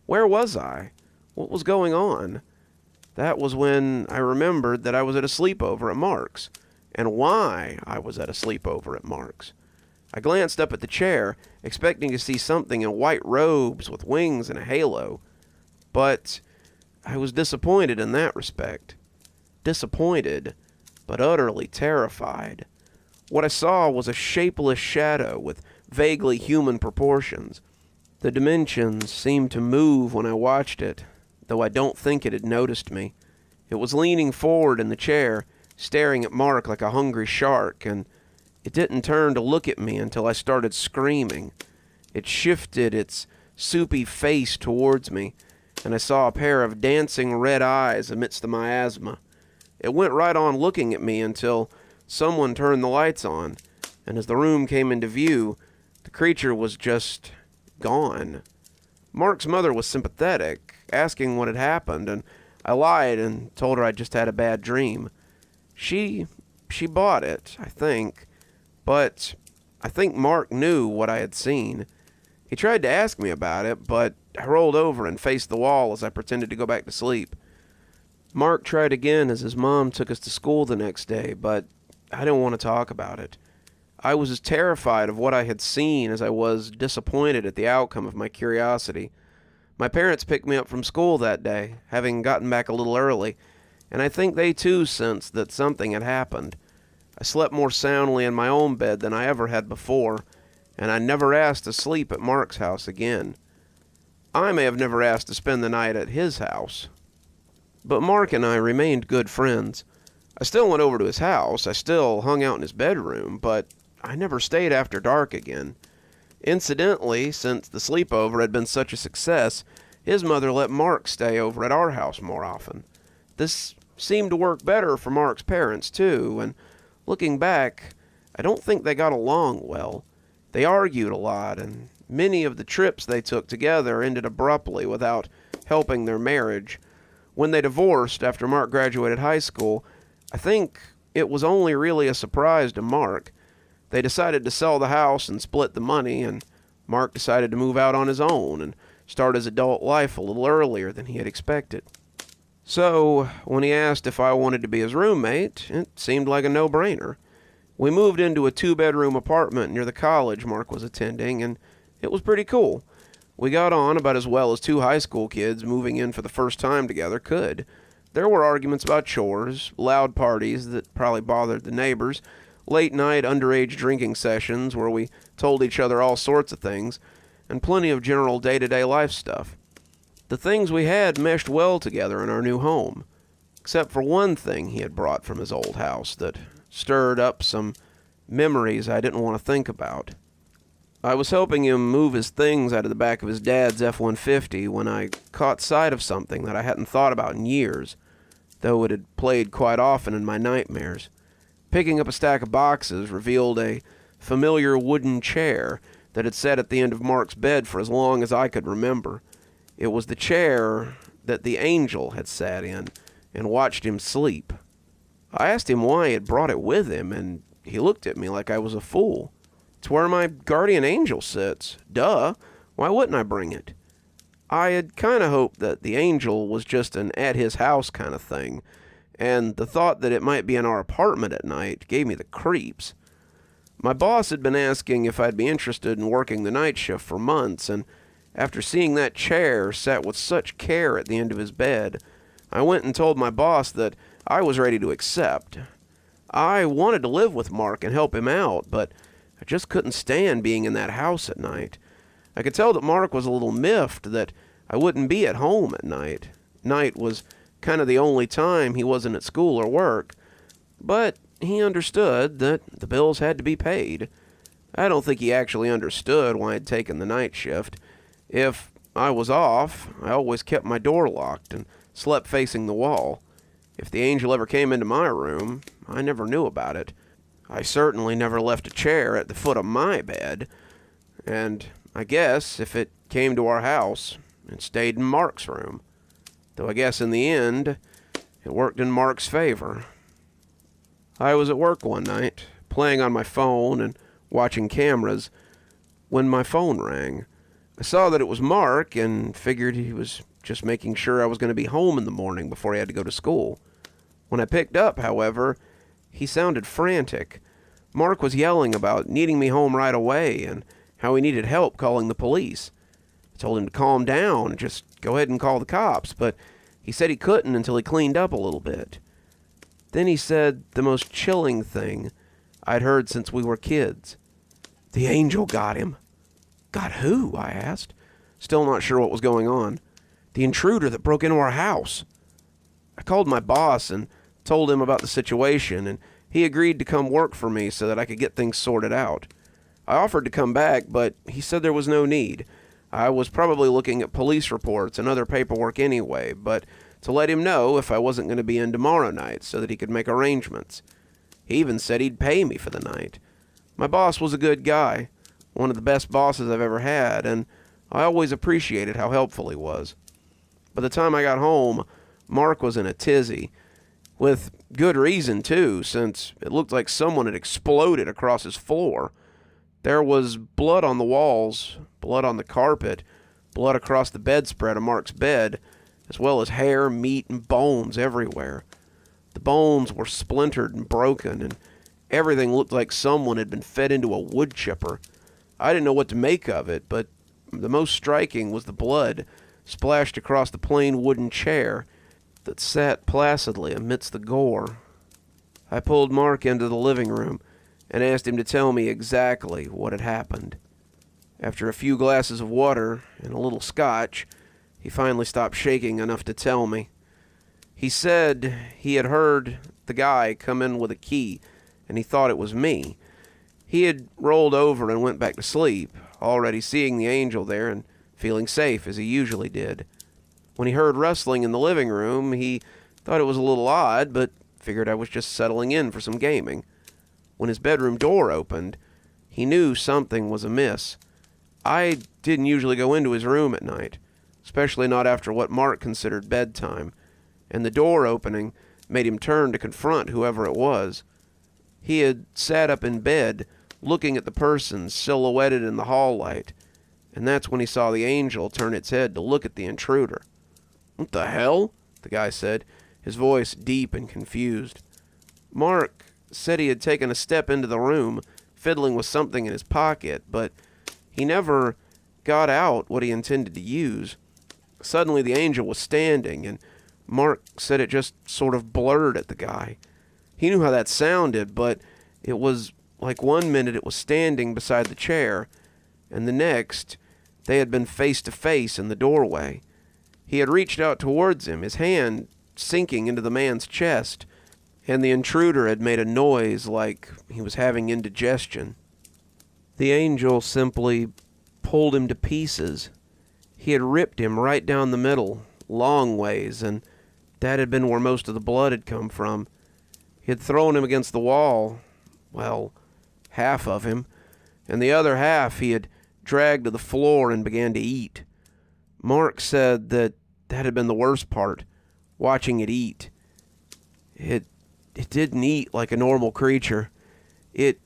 Where was I? What was going on? That was when I remembered that I was at a sleepover at Mark's, and why I was at a sleepover at Mark's. I glanced up at the chair, expecting to see something in white robes with wings and a halo, but I was disappointed in that respect. Disappointed, but utterly terrified. What I saw was a shapeless shadow with vaguely human proportions. The dimensions seemed to move when I watched it, though I don't think it had noticed me. It was leaning forward in the chair, staring at Mark like a hungry shark, and it didn't turn to look at me until I started screaming. It shifted its soupy face towards me, and I saw a pair of dancing red eyes amidst the miasma. It went right on looking at me until someone turned the lights on, and as the room came into view, the creature was just gone. Mark's mother was sympathetic, asking what had happened, and I lied and told her I'd just had a bad dream. She bought it, I think, but I think Mark knew what I had seen. He tried to ask me about it, but I rolled over and faced the wall as I pretended to go back to sleep. Mark tried again as his mom took us to school the next day, but I didn't want to talk about it. I was as terrified of what I had seen as I was disappointed at the outcome of my curiosity. My parents picked me up from school that day, having gotten back a little early, and I think they too sensed that something had happened. I slept more soundly in my own bed than I ever had before, and I never asked to sleep at Mark's house again. I may have never asked to spend the night at his house. But Mark and I remained good friends. I still went over to his house, I still hung out in his bedroom, but I never stayed after dark again. Incidentally, since the sleepover had been such a success, his mother let Mark stay over at our house more often. This seemed to work better for Mark's parents, too, and looking back, I don't think they got along well. They argued a lot, and many of the trips they took together ended abruptly without helping their marriage. When they divorced after Mark graduated high school, I think it was only really a surprise to Mark. They decided to sell the house and split the money, and Mark decided to move out on his own and start his adult life a little earlier than he had expected. So, when he asked if I wanted to be his roommate, it seemed like a no-brainer. We moved into a 2-bedroom apartment near the college Mark was attending, and it was pretty cool. We got on about as well as 2 high school kids moving in for the first time together could. There were arguments about chores, loud parties that probably bothered the neighbors, late-night underage drinking sessions where we told each other all sorts of things, and plenty of general day-to-day life stuff. The things we had meshed well together in our new home, except for one thing he had brought from his old house that stirred up some memories I didn't want to think about. I was helping him move his things out of the back of his dad's F-150 when I caught sight of something that I hadn't thought about in years, though it had played quite often in my nightmares. Picking up a stack of boxes revealed a familiar wooden chair that had sat at the end of Mark's bed for as long as I could remember. It was the chair that the angel had sat in and watched him sleep. I asked him why he had brought it with him, and he looked at me like I was a fool. It's where my guardian angel sits. Duh. Why wouldn't I bring it? I had kind of hoped that the angel was just an at-his-house kind of thing, and the thought that it might be in our apartment at night gave me the creeps. My boss had been asking if I'd be interested in working the night shift for months, and after seeing that chair sat with such care at the end of his bed, I went and told my boss that I was ready to accept. I wanted to live with Mark and help him out, but I just couldn't stand being in that house at night. I could tell that Mark was a little miffed that I wouldn't be at home at night. Night was kind of the only time he wasn't at school or work, but he understood that the bills had to be paid. I don't think he actually understood why I'd taken the night shift. If I was off, I always kept my door locked and slept facing the wall. If the angel ever came into my room, I never knew about it. I certainly never left a chair at the foot of my bed. And I guess if it came to our house, it stayed in Mark's room. Though I guess in the end, it worked in Mark's favor. I was at work one night, playing on my phone and watching cameras, when my phone rang. I saw that it was Mark and figured he was just making sure I was going to be home in the morning before he had to go to school. When I picked up, however, he sounded frantic. Mark was yelling about needing me home right away and how he needed help calling the police. I told him to calm down and just go ahead and call the cops, but he said he couldn't until he cleaned up a little bit. Then he said the most chilling thing I'd heard since we were kids. The angel got him. Got who? I asked, still not sure what was going on. The intruder that broke into our house. I called my boss and told him about the situation, and he agreed to come work for me so that I could get things sorted out. I offered to come back, but he said there was no need. I was probably looking at police reports and other paperwork anyway, but to let him know if I wasn't going to be in tomorrow night so that he could make arrangements. He even said he'd pay me for the night. My boss was a good guy, one of the best bosses I've ever had, and I always appreciated how helpful he was. By the time I got home, Mark was in a tizzy. With good reason, too, since it looked like someone had exploded across his floor. There was blood on the walls, blood on the carpet, blood across the bedspread of Mark's bed, as well as hair, meat, and bones everywhere. The bones were splintered and broken, and everything looked like someone had been fed into a wood chipper. I didn't know what to make of it, but the most striking was the blood splashed across the plain wooden chair that sat placidly amidst the gore. I pulled Mark into the living room and asked him to tell me exactly what had happened. After a few glasses of water and a little scotch, he finally stopped shaking enough to tell me. He said he had heard the guy come in with a key, and he thought it was me. He had rolled over and went back to sleep, already seeing the angel there and feeling safe as he usually did. When he heard rustling in the living room, he thought it was a little odd, but figured I was just settling in for some gaming. When his bedroom door opened, he knew something was amiss. I didn't usually go into his room at night, especially not after what Mark considered bedtime, and the door opening made him turn to confront whoever it was. He had sat up in bed, looking at the person silhouetted in the hall light, and that's when he saw the angel turn its head to look at the intruder. "What the hell?" the guy said, his voice deep and confused. Mark said he had taken a step into the room, fiddling with something in his pocket, but he never got out what he intended to use. Suddenly the angel was standing, and Mark said it just sort of blurred at the guy. He knew how that sounded, but it was like 1 minute it was standing beside the chair, and the next they had been face to face in the doorway. He had reached out towards him, his hand sinking into the man's chest, and the intruder had made a noise like he was having indigestion. The angel simply pulled him to pieces. He had ripped him right down the middle, long ways, and that had been where most of the blood had come from. He had thrown him against the wall, well, half of him, and the other half he had dragged to the floor and began to eat. Mark said that had been the worst part, watching it eat. It didn't eat like a normal creature. It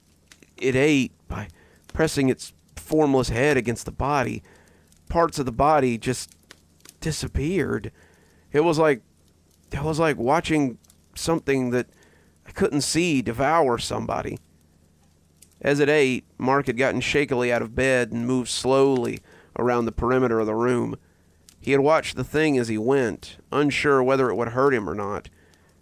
ate by pressing its formless head against the body. Parts of the body just disappeared. It was like watching something that I couldn't see devour somebody. As it ate, Mark had gotten shakily out of bed and moved slowly around the perimeter of the room. He had watched the thing as he went, unsure whether it would hurt him or not,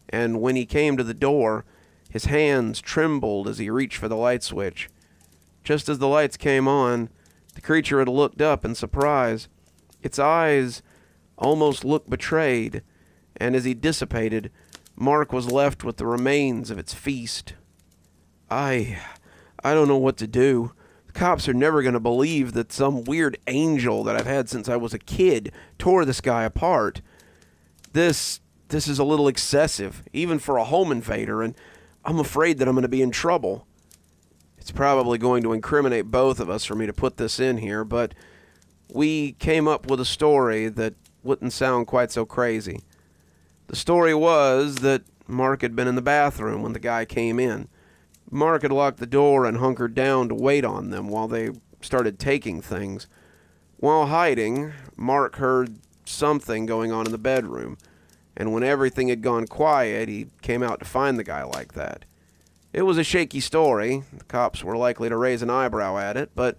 and when he came to the door, his hands trembled as he reached for the light switch. Just as the lights came on, the creature had looked up in surprise. Its eyes almost looked betrayed, and as he dissipated, Mark was left with the remains of its feast. I don't know what to do," Cops are never going to believe that some weird angel that I've had since I was a kid tore this guy apart. This is a little excessive, even for a home invader, and I'm afraid that I'm going to be in trouble. It's probably going to incriminate both of us for me to put this in here, but we came up with a story that wouldn't sound quite so crazy. The story was that Mark had been in the bathroom when the guy came in. Mark had locked the door and hunkered down to wait on them while they started taking things. While hiding, Mark heard something going on in the bedroom, and when everything had gone quiet, he came out to find the guy like that. It was a shaky story. The cops were likely to raise an eyebrow at it, but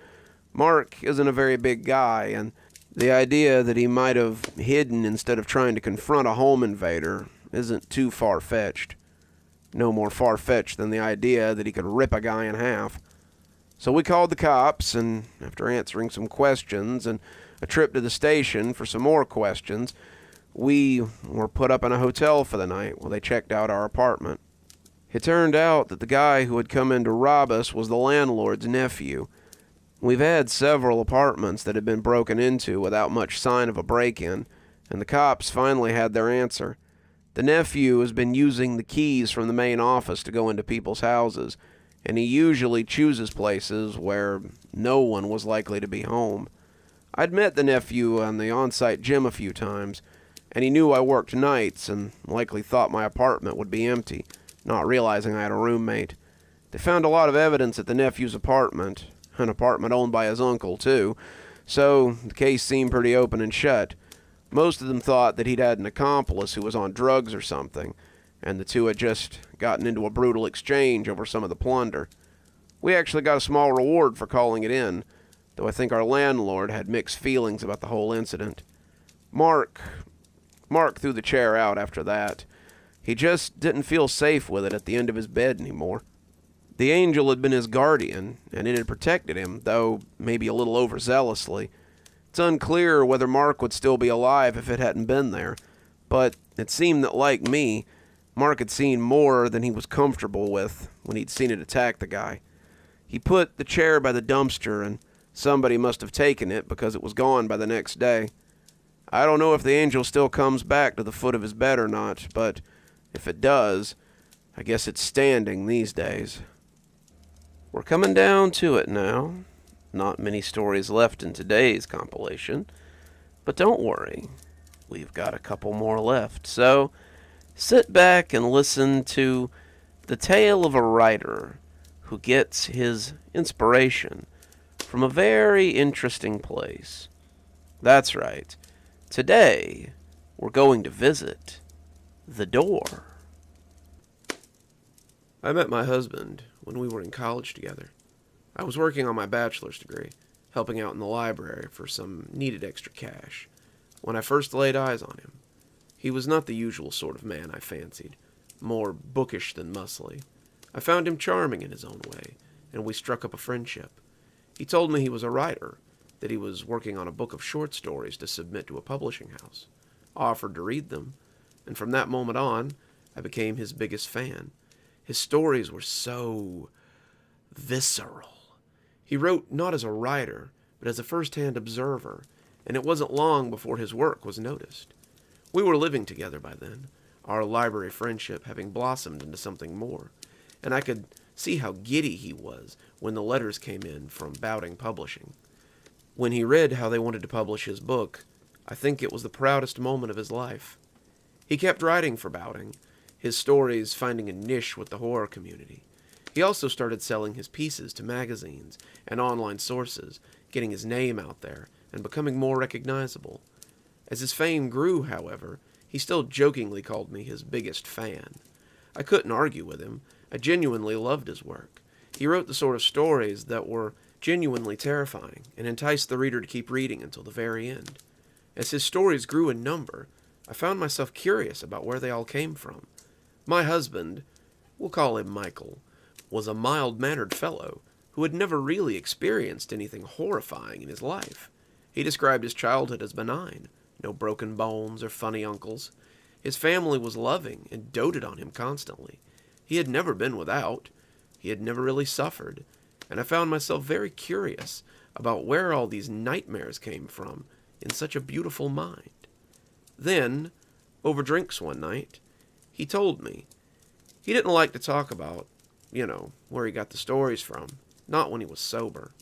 Mark isn't a very big guy, and the idea that he might have hidden instead of trying to confront a home invader isn't too far-fetched. No more far-fetched than the idea that he could rip a guy in half. So we called the cops, and after answering some questions and a trip to the station for some more questions, we were put up in a hotel for the night while they checked out our apartment. It turned out that the guy who had come in to rob us was the landlord's nephew. We've had several apartments that had been broken into without much sign of a break-in, and the cops finally had their answer. The nephew has been using the keys from the main office to go into people's houses, and he usually chooses places where no one was likely to be home. I'd met the nephew on the on-site gym a few times, and he knew I worked nights and likely thought my apartment would be empty, not realizing I had a roommate. They found a lot of evidence at the nephew's apartment, an apartment owned by his uncle, too, so the case seemed pretty open and shut. Most of them thought that he'd had an accomplice who was on drugs or something, and the two had just gotten into a brutal exchange over some of the plunder. We actually got a small reward for calling it in, though I think our landlord had mixed feelings about the whole incident. Mark threw the chair out after that. He just didn't feel safe with it at the end of his bed anymore. The angel had been his guardian, and it had protected him, though maybe a little overzealously. It's unclear whether Mark would still be alive if it hadn't been there, but it seemed that, like me, Mark had seen more than he was comfortable with when he'd seen it attack the guy. He put the chair by the dumpster, and somebody must have taken it because it was gone by the next day. I don't know if the angel still comes back to the foot of his bed or not, but if it does, I guess it's standing these days. We're coming down to it now. Not many stories left in today's compilation, but don't worry, we've got a couple more left. So sit back and listen to the tale of a writer who gets his inspiration from a very interesting place. That's right. Today, we're going to visit the door. I met my husband when we were in college together. I was working on my bachelor's degree, helping out in the library for some needed extra cash, when I first laid eyes on him. He was not the usual sort of man I fancied, more bookish than muscly. I found him charming in his own way, and we struck up a friendship. He told me he was a writer, that he was working on a book of short stories to submit to a publishing house. I offered to read them, and from that moment on, I became his biggest fan. His stories were so visceral. He wrote not as a writer, but as a first-hand observer, and it wasn't long before his work was noticed. We were living together by then, our library friendship having blossomed into something more, and I could see how giddy he was when the letters came in from Bowding Publishing. When he read how they wanted to publish his book, I think it was the proudest moment of his life. He kept writing for Bowding, his stories finding a niche with the horror community. He also started selling his pieces to magazines and online sources, getting his name out there and becoming more recognizable. As his fame grew, however, he still jokingly called me his biggest fan. I couldn't argue with him. I genuinely loved his work. He wrote the sort of stories that were genuinely terrifying and enticed the reader to keep reading until the very end. As his stories grew in number, I found myself curious about where they all came from. My husband, we'll call him Michael, was a mild-mannered fellow who had never really experienced anything horrifying in his life. He described his childhood as benign, no broken bones or funny uncles. His family was loving and doted on him constantly. He had never been without. He had never really suffered. and I found myself very curious about where all these nightmares came from in such a beautiful mind. Then, over drinks one night, he told me. He didn't like to talk about, where he got the stories from, not when he was sober.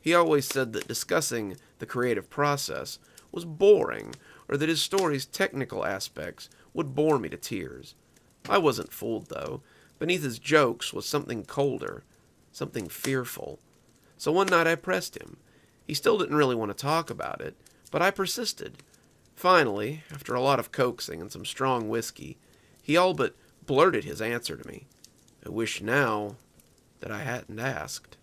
He always said that discussing the creative process was boring, or that his story's technical aspects would bore me to tears. I wasn't fooled, though. Beneath his jokes was something colder, something fearful. So one night I pressed him. He still didn't really want to talk about it, but I persisted. Finally, after a lot of coaxing and some strong whiskey, he all but blurted his answer to me. I wish now that I hadn't asked.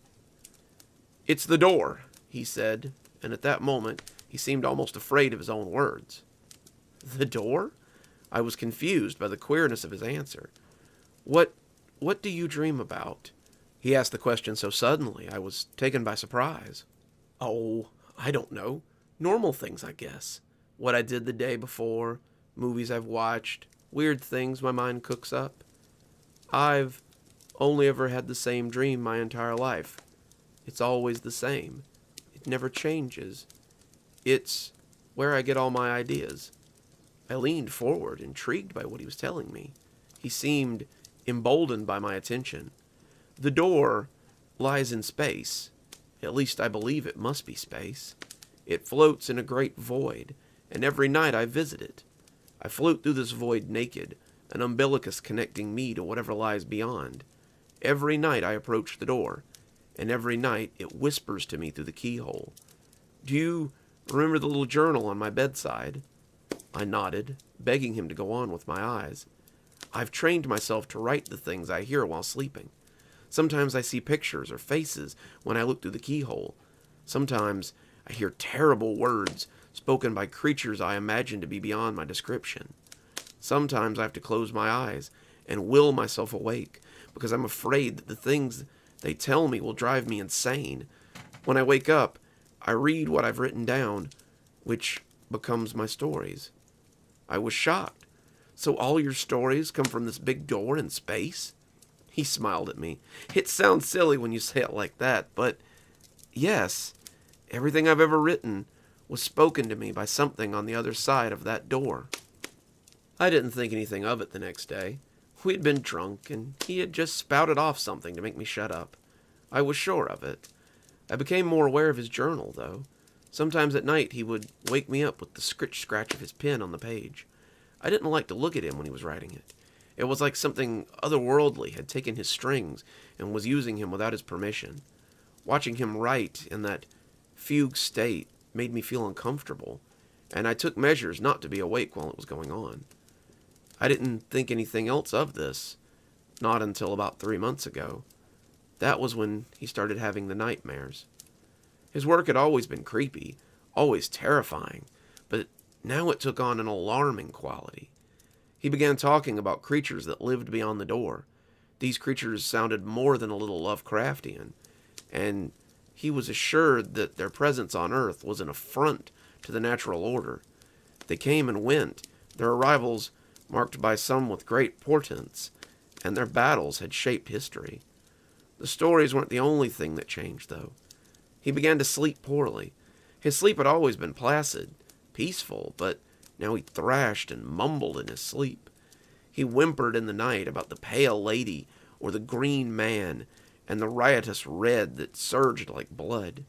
"It's the door," he said, and at that moment he seemed almost afraid of his own words. "The door?" I was confused by the queerness of his answer. What do you dream about?" He asked the question so suddenly, I was taken by surprise. "Oh, I don't know. Normal things, I guess. What I did the day before, movies I've watched, weird things my mind cooks up. I've only ever had the same dream my entire life. It's always the same. It never changes. It's where I get all my ideas." I leaned forward, intrigued by what he was telling me. He seemed emboldened by my attention. "The door lies in space. At least I believe it must be space. It floats in a great void, and every night I visit it. I float through this void naked, an umbilicus connecting me to whatever lies beyond. Every night I approach the door, and every night it whispers to me through the keyhole. Do you remember the little journal on my bedside?" I nodded, begging him to go on with my eyes. "I've trained myself to write the things I hear while sleeping. Sometimes I see pictures or faces when I look through the keyhole. Sometimes I hear terrible words spoken by creatures I imagine to be beyond my description. Sometimes I have to close my eyes and will myself awake because I'm afraid that the things they tell me will drive me insane. When I wake up, I read what I've written down, which becomes my stories." I was shocked. "So all your stories come from this big door in space?" He smiled at me. "It sounds silly when you say it like that, but yes, everything I've ever written was spoken to me by something on the other side of that door." I didn't think anything of it the next day. We'd been drunk, and he had just spouted off something to make me shut up. I was sure of it. I became more aware of his journal, though. Sometimes at night he would wake me up with the scratch of his pen on the page. I didn't like to look at him when he was writing it. It was like something otherworldly had taken his strings and was using him without his permission. Watching him write in that fugue state made me feel uncomfortable, and I took measures not to be awake while it was going on. I didn't think anything else of this, not until about 3 months ago. That was when he started having the nightmares. His work had always been creepy, always terrifying, but now it took on an alarming quality. He began talking about creatures that lived beyond the door. These creatures sounded more than a little Lovecraftian, and he was assured that their presence on Earth was an affront to the natural order. They came and went, their arrivals marked by some with great portents, and their battles had shaped history. The stories weren't the only thing that changed, though. He began to sleep poorly. His sleep had always been placid, peaceful, but now he thrashed and mumbled in his sleep. He whimpered in the night about the pale lady or the green man and the riotous red that surged like blood.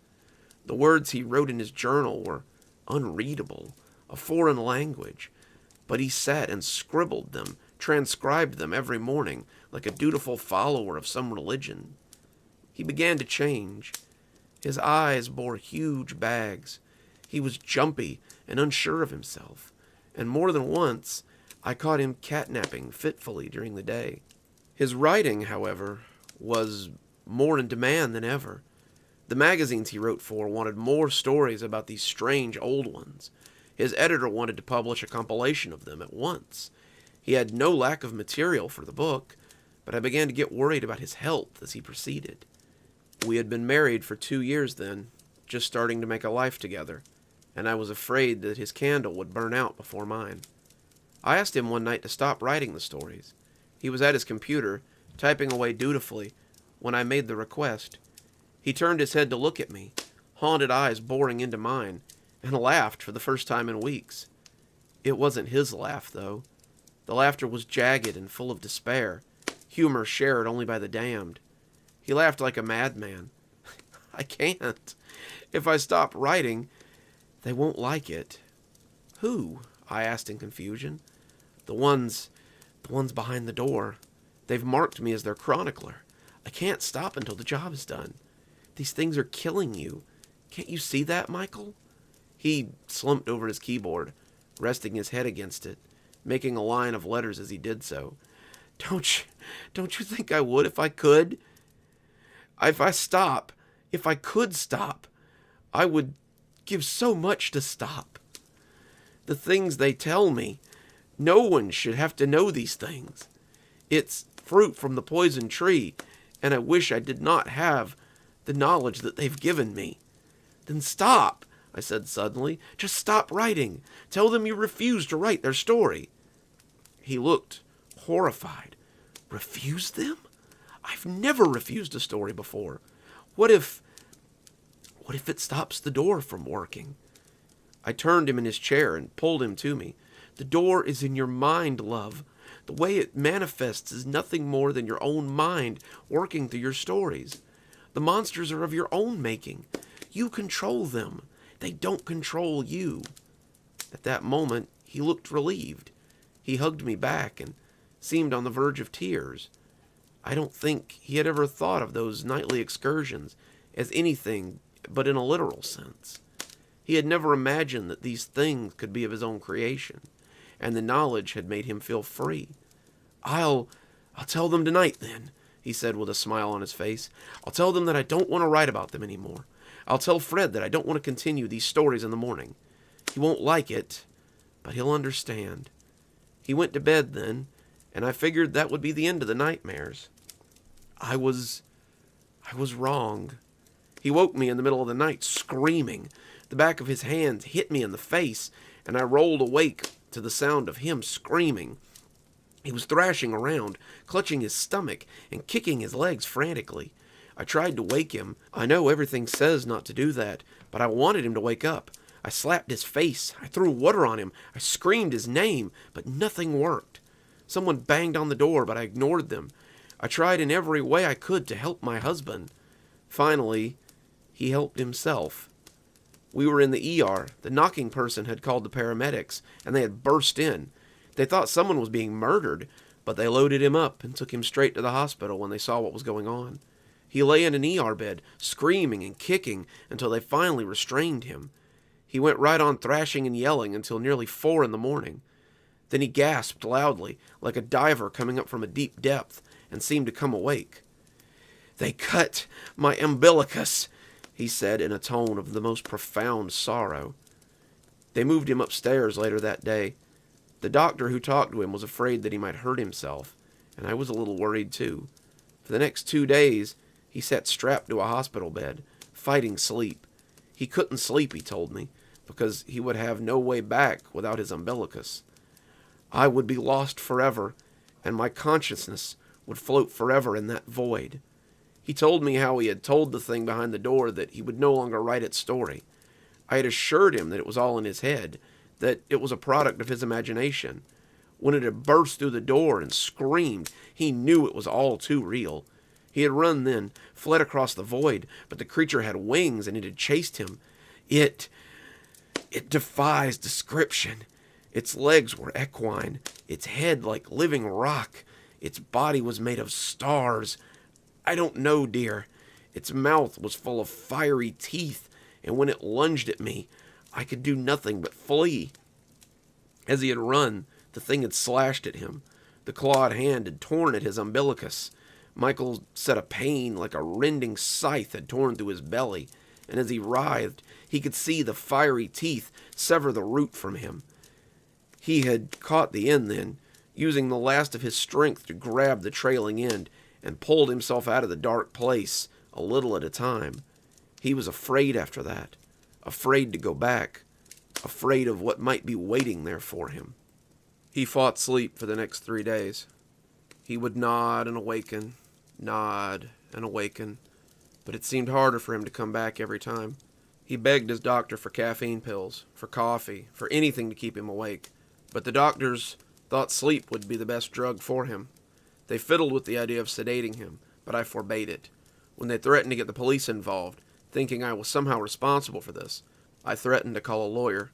The words he wrote in his journal were unreadable, a foreign language, but he sat and scribbled them, transcribed them every morning like a dutiful follower of some religion. He began to change. His eyes bore huge bags. He was jumpy and unsure of himself, and more than once I caught him catnapping fitfully during the day. His writing, however, was more in demand than ever. The magazines he wrote for wanted more stories about these strange old ones. His editor wanted to publish a compilation of them at once. He had no lack of material for the book, but I began to get worried about his health as he proceeded. We had been married for 2 years then, just starting to make a life together, and I was afraid that his candle would burn out before mine. I asked him one night to stop writing the stories. He was at his computer, typing away dutifully, when I made the request. He turned his head to look at me, haunted eyes boring into mine, and laughed for the first time in weeks. It wasn't his laugh, though. The laughter was jagged and full of despair, humor shared only by the damned. He laughed like a madman. I can't. If I stop writing, they won't like it. Who? I asked in confusion. The ones behind the door. They've marked me as their chronicler. I can't stop until the job is done. These things are killing you. Can't you see that, Michael? He slumped over his keyboard, resting his head against it, making a line of letters as he did so. Don't you think I would if I could? If I could stop, I would give so much to stop. The things they tell me, no one should have to know these things. It's fruit from the poison tree, and I wish I did not have the knowledge that they've given me. Then stop, I said suddenly. Just stop writing. Tell them you refuse to write their story. He looked horrified. Refuse them? I've never refused a story before. What if it stops the door from working? I turned him in his chair and pulled him to me. The door is in your mind, love. The way it manifests is nothing more than your own mind working through your stories. The monsters are of your own making. You control them. They don't control you. At that moment, he looked relieved. He hugged me back and seemed on the verge of tears. I don't think he had ever thought of those nightly excursions as anything but in a literal sense. He had never imagined that these things could be of his own creation, and the knowledge had made him feel free. I'll tell them tonight, then, he said with a smile on his face. I'll tell them that I don't want to write about them anymore. I'll tell Fred that I don't want to continue these stories in the morning. He won't like it, but he'll understand. He went to bed then, and I figured that would be the end of the nightmares. I was wrong. He woke me in the middle of the night, screaming. The back of his hand hit me in the face, and I rolled awake to the sound of him screaming. He was thrashing around, clutching his stomach and kicking his legs frantically. I tried to wake him. I know everything says not to do that, but I wanted him to wake up. I slapped his face. I threw water on him. I screamed his name, but nothing worked. Someone banged on the door, but I ignored them. I tried in every way I could to help my husband. Finally, he helped himself. We were in the ER. The knocking person had called the paramedics, and they had burst in. They thought someone was being murdered, but they loaded him up and took him straight to the hospital when they saw what was going on. He lay in an ER bed, screaming and kicking until they finally restrained him. He went right on thrashing and yelling until nearly 4 a.m. Then he gasped loudly, like a diver coming up from a deep depth, and seemed to come awake. They cut my umbilicus, he said in a tone of the most profound sorrow. They moved him upstairs later that day. The doctor who talked to him was afraid that he might hurt himself, and I was a little worried too. For the next 2 days, he sat strapped to a hospital bed, fighting sleep. He couldn't sleep, he told me, because he would have no way back without his umbilicus. I would be lost forever, and my consciousness would float forever in that void. He told me how he had told the thing behind the door that he would no longer write its story. I had assured him that it was all in his head, that it was a product of his imagination. When it had burst through the door and screamed, he knew it was all too real. He had run then, fled across the void, but the creature had wings and it had chased him. It defies description. Its legs were equine, its head like living rock. Its body was made of stars. I don't know, dear. Its mouth was full of fiery teeth, and when it lunged at me, I could do nothing but flee. As he had run, the thing had slashed at him. The clawed hand had torn at his umbilicus. Michael said a pain like a rending scythe had torn through his belly, and as he writhed, he could see the fiery teeth sever the root from him. He had caught the end then, using the last of his strength to grab the trailing end, and pulled himself out of the dark place, a little at a time. He was afraid after that, afraid to go back, afraid of what might be waiting there for him. He fought sleep for the next 3 days. He would nod and awaken, but it seemed harder for him to come back every time. He begged his doctor for caffeine pills, for coffee, for anything to keep him awake, but the doctors thought sleep would be the best drug for him. They fiddled with the idea of sedating him, but I forbade it. When they threatened to get the police involved, thinking I was somehow responsible for this, I threatened to call a lawyer.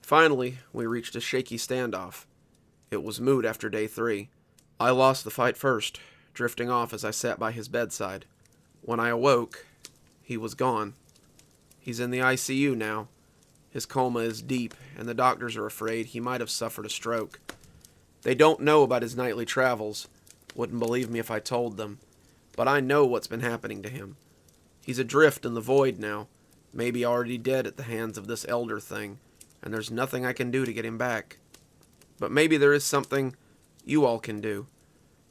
Finally, we reached a shaky standoff. It was moot after day 3. I lost the fight first, drifting off as I sat by his bedside. When I awoke, he was gone. He's in the ICU now. His coma is deep, and the doctors are afraid he might have suffered a stroke. They don't know about his nightly travels. Wouldn't believe me if I told them. But I know what's been happening to him. He's adrift in the void now, maybe already dead at the hands of this elder thing, and there's nothing I can do to get him back. But maybe there is something you all can do.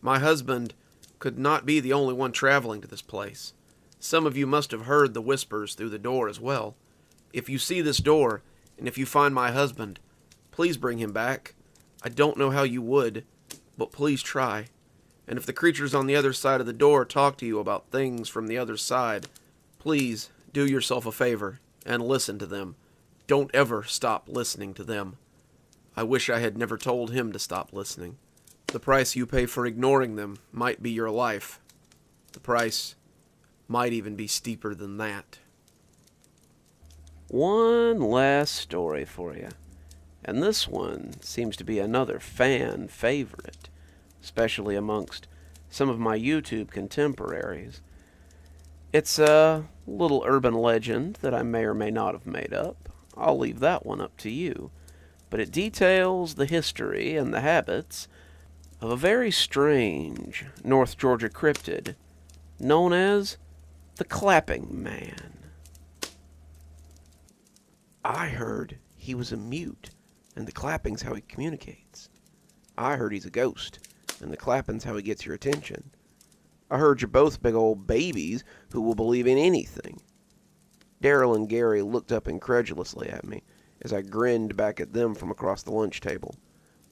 My husband could not be the only one traveling to this place. Some of you must have heard the whispers through the door as well. If you see this door, and if you find my husband, please bring him back. I don't know how you would, but please try. And if the creatures on the other side of the door talk to you about things from the other side, please do yourself a favor and listen to them. Don't ever stop listening to them. I wish I had never told him to stop listening. The price you pay for ignoring them might be your life. The price might even be steeper than that. One last story for you. And this one seems to be another fan favorite, especially amongst some of my YouTube contemporaries. It's a little urban legend that I may or may not have made up. I'll leave that one up to you. But it details the history and the habits of a very strange North Georgia cryptid known as the Clapping Man. I heard he was a mute, and the clapping's how he communicates. I heard he's a ghost, and the clapping's how he gets your attention. I heard you're both big old babies who will believe in anything. Daryl and Gary looked up incredulously at me as I grinned back at them from across the lunch table.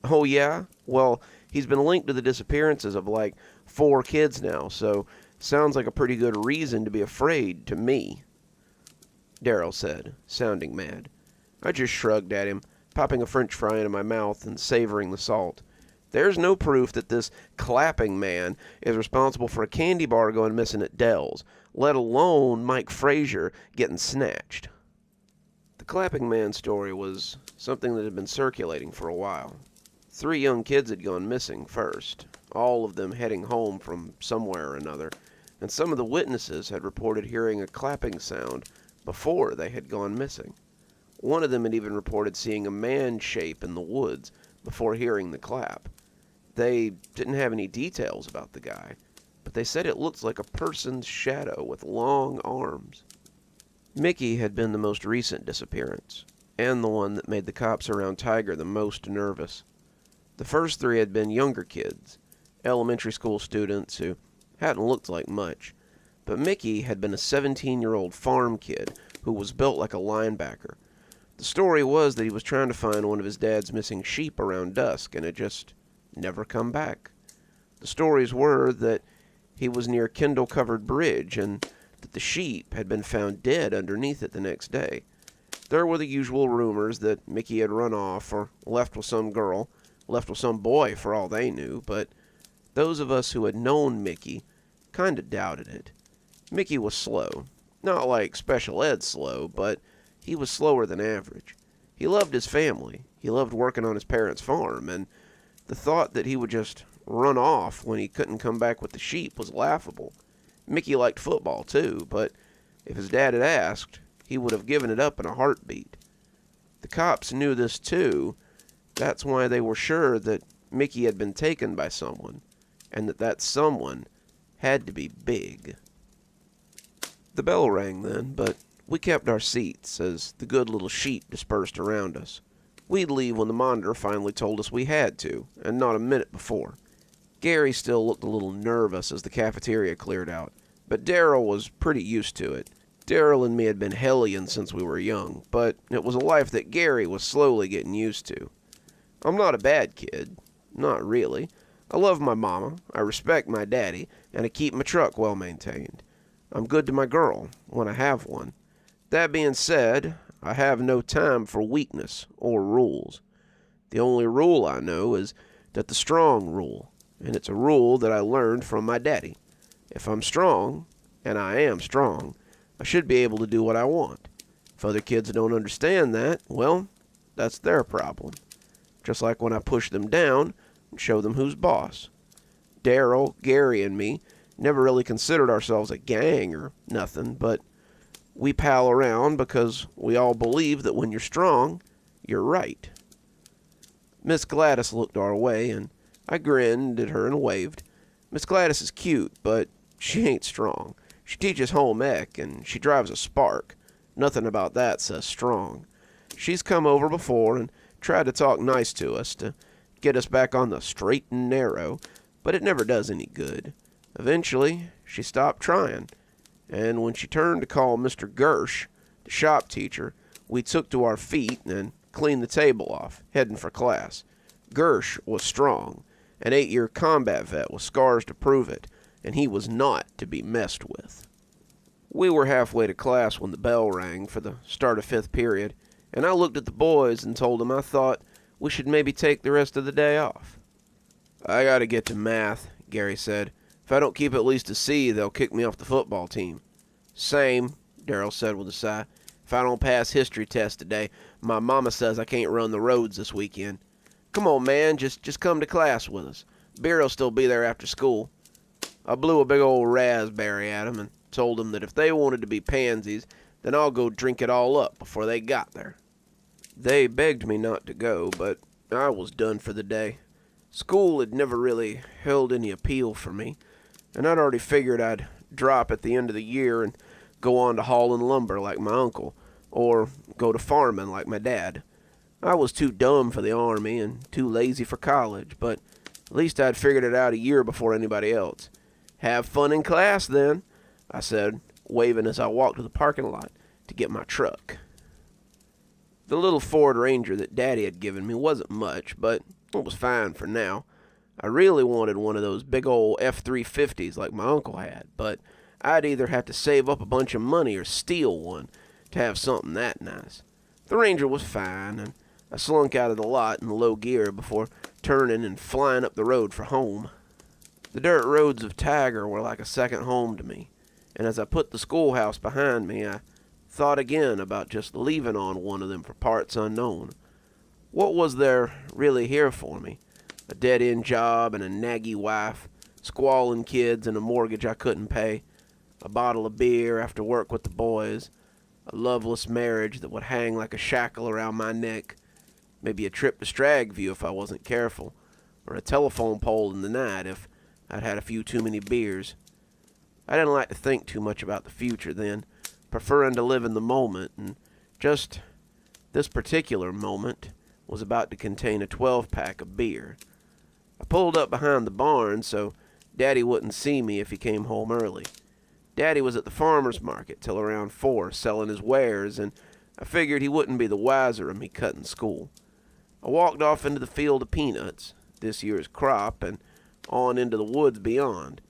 Oh yeah? Well, he's been linked to the disappearances of like 4 kids now, so sounds like a pretty good reason to be afraid to me, Daryl said, sounding mad. I just shrugged at him, popping a french fry into my mouth and savoring the salt. There's no proof that this Clapping Man is responsible for a candy bar going missing at Dell's, let alone Mike Frazier getting snatched. The Clapping Man story was something that had been circulating for a while. 3 young kids had gone missing first, all of them heading home from somewhere or another, and some of the witnesses had reported hearing a clapping sound before they had gone missing. One of them had even reported seeing a man shape in the woods before hearing the clap. They didn't have any details about the guy, but they said it looked like a person's shadow with long arms. Mickey had been the most recent disappearance, and the one that made the cops around Tiger the most nervous. The first 3 had been younger kids, elementary school students who hadn't looked like much, but Mickey had been a 17-year-old farm kid who was built like a linebacker. The story was that he was trying to find one of his dad's missing sheep around dusk and had just never come back. The stories were that he was near Kendall-covered bridge and that the sheep had been found dead underneath it the next day. There were the usual rumors that Mickey had run off or left with some girl, left with some boy for all they knew, but those of us who had known Mickey kinda doubted it. Mickey was slow. Not like special ed slow, but he was slower than average. He loved his family. He loved working on his parents' farm, and the thought that he would just run off when he couldn't come back with the sheep was laughable. Mickey liked football too, but if his dad had asked, he would have given it up in a heartbeat. The cops knew this too. That's why they were sure that Mickey had been taken by someone, and that someone had to be big. The bell rang then, but we kept our seats as the good little sheep dispersed around us. We'd leave when the monitor finally told us we had to, and not a minute before. Gary still looked a little nervous as the cafeteria cleared out, but Daryl was pretty used to it. Daryl and me had been hellions since we were young, but it was a life that Gary was slowly getting used to. I'm not a bad kid. Not really. I love my mama, I respect my daddy, and I keep my truck well maintained. I'm good to my girl, when I have one. That being said, I have no time for weakness or rules. The only rule I know is that the strong rule, and it's a rule that I learned from my daddy. If I'm strong, and I am strong, I should be able to do what I want. If other kids don't understand that, well, that's their problem. Just like when I push them down and show them who's boss. Daryl, Gary, and me never really considered ourselves a gang or nothing, but we pal around because we all believe that when you're strong, you're right. Miss Gladys looked our way, and I grinned at her and waved. Miss Gladys is cute, but she ain't strong. She teaches home ec, and she drives a Spark. Nothing about that says strong. She's come over before and tried to talk nice to us to get us back on the straight and narrow, but it never does any good. Eventually, she stopped trying, and when she turned to call Mr. Gersh, the shop teacher, we took to our feet and cleaned the table off, heading for class. Gersh was strong, an 8-year combat vet with scars to prove it, and he was not to be messed with. We were halfway to class when the bell rang for the start of 5th period, and I looked at the boys and told them I thought we should maybe take the rest of the day off. I gotta get to math, Gary said. If I don't keep at least a C, they'll kick me off the football team. Same, Daryl said with a sigh. If I don't pass history test today, my mama says I can't run the roads this weekend. Come on, man, just come to class with us. Beer'll still be there after school. I blew a big old raspberry at 'em and told them that if they wanted to be pansies, then I'll go drink it all up before they got there. They begged me not to go, but I was done for the day. School had never really held any appeal for me, and I'd already figured I'd drop at the end of the year and go on to hauling lumber like my uncle, or go to farming like my dad. I was too dumb for the army and too lazy for college, but at least I'd figured it out a year before anybody else. Have fun in class, then, I said, waving as I walked to the parking lot to get my truck. The little Ford Ranger that Daddy had given me wasn't much, but it was fine for now. I really wanted one of those big old F-350s like my uncle had, but I'd either have to save up a bunch of money or steal one to have something that nice. The Ranger was fine, and I slunk out of the lot in low gear before turning and flying up the road for home. The dirt roads of Tiger were like a second home to me, and as I put the schoolhouse behind me, I thought again about just leaving on one of them for parts unknown. What was there really here for me? A dead-end job and a naggy wife, squalling kids and a mortgage I couldn't pay, a bottle of beer after work with the boys, a loveless marriage that would hang like a shackle around my neck, maybe a trip to Stragview if I wasn't careful, or a telephone pole in the night if I'd had a few too many beers. I didn't like to think too much about the future then, preferring to live in the moment, and just this particular moment was about to contain a 12-pack of beer. I pulled up behind the barn so Daddy wouldn't see me if he came home early. Daddy was at the farmer's market till around 4 selling his wares, and I figured he wouldn't be the wiser of me cutting school. I walked off into the field of peanuts, this year's crop, and on into the woods beyond.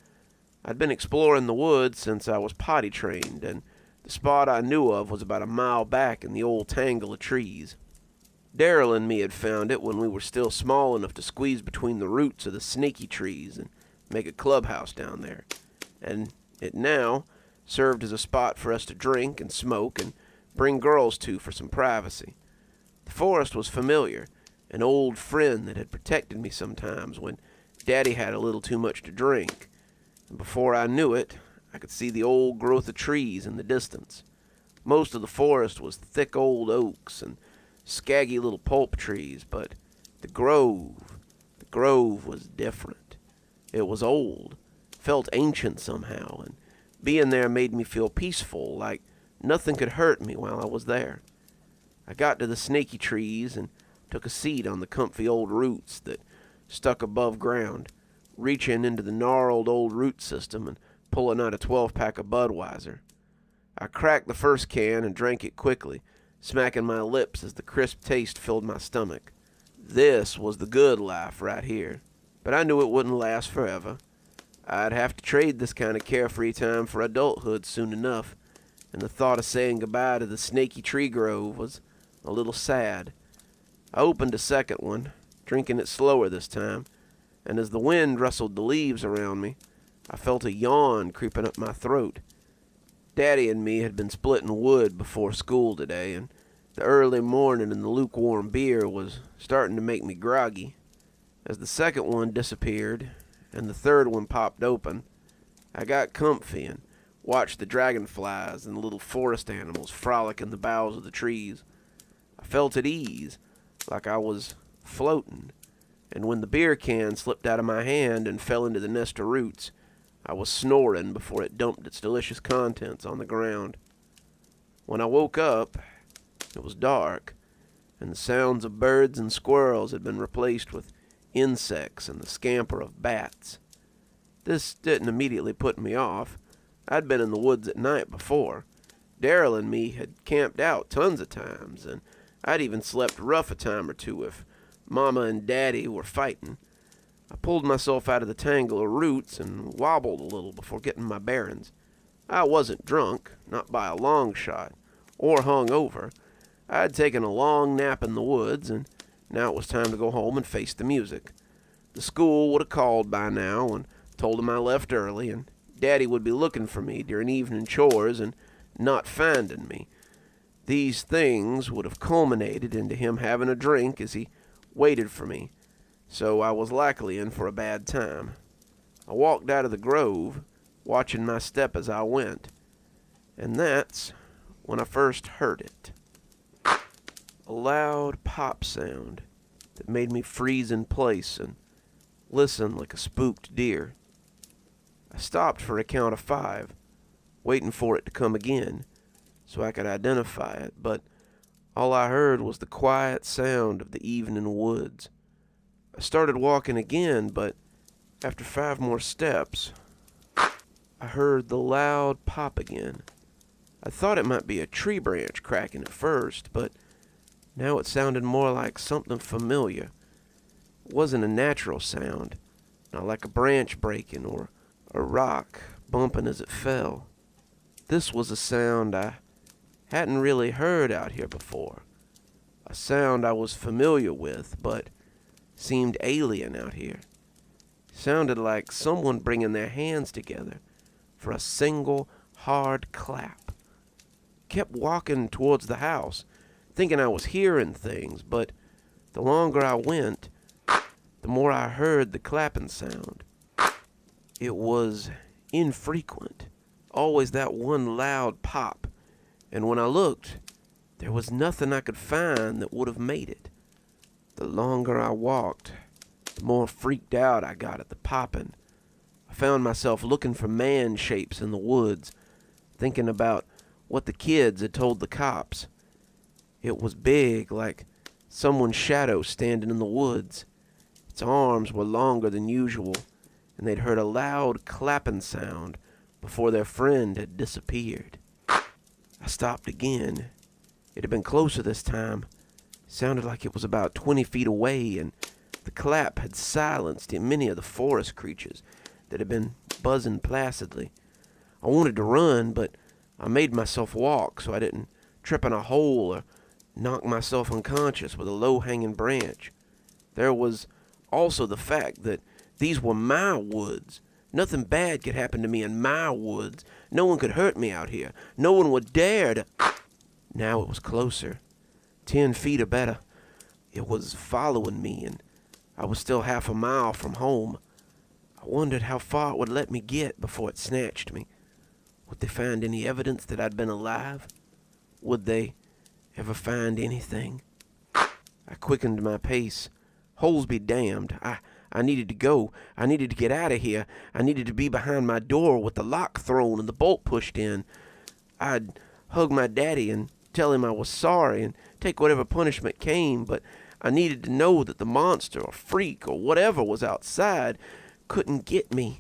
I'd been exploring the woods since I was potty trained, and the spot I knew of was about a mile back in the old tangle of trees. Daryl and me had found it when we were still small enough to squeeze between the roots of the snaky trees and make a clubhouse down there, and it now served as a spot for us to drink and smoke and bring girls to for some privacy. The forest was familiar, an old friend that had protected me sometimes when Daddy had a little too much to drink, and before I knew it, I could see the old growth of trees in the distance. Most of the forest was thick old oaks and scaggy little pulp trees, but the grove was different. It was old, felt ancient somehow, and being there made me feel peaceful, like nothing could hurt me while I was there. I got to the snaky trees and took a seat on the comfy old roots that stuck above ground, reaching into the gnarled old root system and pulling out a 12-pack of Budweiser. I cracked the first can and drank it quickly, smacking my lips as the crisp taste filled my stomach. This was the good life right here, but I knew it wouldn't last forever. I'd have to trade this kind of carefree time for adulthood soon enough, and the thought of saying goodbye to the snaky tree grove was a little sad. I opened a second one, drinking it slower this time, and as the wind rustled the leaves around me, I felt a yawn creeping up my throat. Daddy and me had been splitting wood before school today, and the early morning and the lukewarm beer was starting to make me groggy. As the second one disappeared and the third one popped open, I got comfy and watched the dragonflies and the little forest animals frolic in the boughs of the trees. I felt at ease, like I was floating, and when the beer can slipped out of my hand and fell into the nest of roots, I was snoring before it dumped its delicious contents on the ground. When I woke up, it was dark, and the sounds of birds and squirrels had been replaced with insects and the scamper of bats. This didn't immediately put me off. I'd been in the woods at night before. Daryl and me had camped out tons of times, and I'd even slept rough a time or two if Mama and Daddy were fighting. I pulled myself out of the tangle of roots and wobbled a little before getting my bearings. I wasn't drunk, not by a long shot, or hung over. I had taken a long nap in the woods, and now it was time to go home and face the music. The school would have called by now and told them I left early, and Daddy would be looking for me during evening chores and not finding me. These things would have culminated into him having a drink as he waited for me, so I was likely in for a bad time. I walked out of the grove, watching my step as I went, and that's when I first heard it. A loud pop sound that made me freeze in place and listen like a spooked deer. I stopped for a count of 5, waiting for it to come again so I could identify it, but all I heard was the quiet sound of the evening woods. I started walking again, but after 5 more steps, I heard the loud pop again. I thought it might be a tree branch cracking at first, but now it sounded more like something familiar. It wasn't a natural sound, not like a branch breaking or a rock bumping as it fell. This was a sound I hadn't really heard out here before. A sound I was familiar with, but seemed alien out here. Sounded like someone bringing their hands together for a single hard clap. Kept walking towards the house, thinking I was hearing things, but the longer I went, the more I heard the clapping sound. It was infrequent, always that one loud pop, and when I looked, there was nothing I could find that would have made it. The longer I walked, the more freaked out I got at the popping. I found myself looking for man shapes in the woods, thinking about what the kids had told the cops. It was big, like someone's shadow standing in the woods. Its arms were longer than usual, and they'd heard a loud clapping sound before their friend had disappeared. I stopped again. It had been closer this time. It sounded like it was about 20 feet away, and the clap had silenced many of the forest creatures that had been buzzing placidly. I wanted to run, but I made myself walk so I didn't trip in a hole or knock myself unconscious with a low-hanging branch. There was also the fact that these were my woods. Nothing bad could happen to me in my woods. No one could hurt me out here. No one would dare to... Now it was closer. 10 feet or better. It was following me, and I was still half a mile from home. I wondered how far it would let me get before it snatched me. Would they find any evidence that I'd been alive? Would they ever find anything? I quickened my pace. Holes be damned. I needed to go. I needed to get out of here. I needed to be behind my door with the lock thrown and the bolt pushed in. I'd hug my daddy and tell him I was sorry and take whatever punishment came, but I needed to know that the monster or freak or whatever was outside couldn't get me.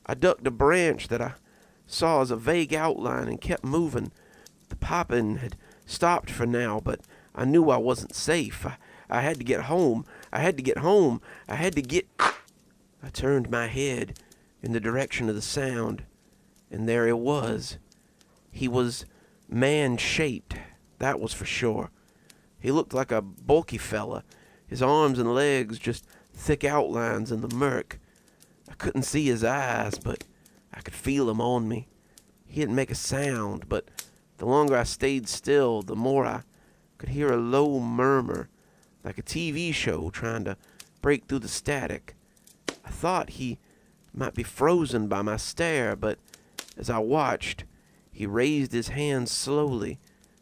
I ducked a branch that I saw as a vague outline and kept moving. The popping had stopped for now, but I knew I wasn't safe. I had to get home. I had to get home. I had to get... I turned my head in the direction of the sound, and there it was. He was man-shaped, that was for sure. He looked like a bulky fella, his arms and legs just thick outlines in the murk. I couldn't see his eyes, but I could feel him on me. He didn't make a sound, but the longer I stayed still, the more I could hear a low murmur, like a TV show trying to break through the static. I thought he might be frozen by my stare, but as I watched, he raised his hands slowly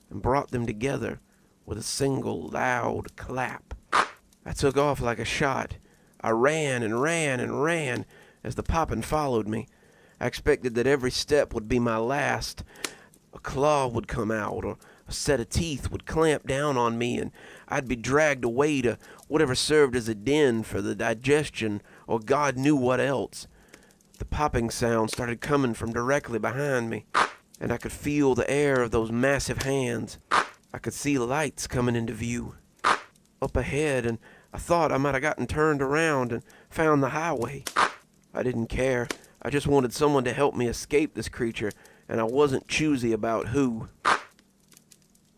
and brought them together with a single loud clap. I took off like a shot. I ran and ran and ran as the poppin' followed me. I expected that every step would be my last. A claw would come out, or a set of teeth would clamp down on me, and I'd be dragged away to whatever served as a den for the digestion, or God knew what else. The popping sound started coming from directly behind me, and I could feel the air of those massive hands. I could see lights coming into view up ahead, and I thought I might have gotten turned around and found the highway. I didn't care. I just wanted someone to help me escape this creature, and I wasn't choosy about who.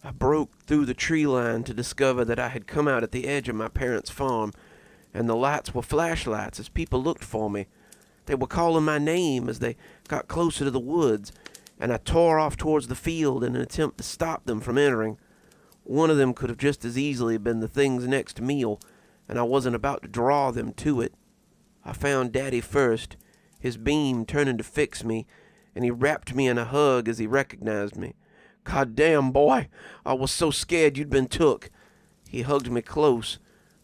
I broke through the tree line to discover that I had come out at the edge of my parents' farm, and the lights were flashlights as people looked for me. They were calling my name as they got closer to the woods, and I tore off towards the field in an attempt to stop them from entering. One of them could have just as easily been the thing's next meal, and I wasn't about to draw them to it. I found Daddy first, his beam turning to fix me, and he wrapped me in a hug as he recognized me. "God damn, boy, I was so scared you'd been took." He hugged me close,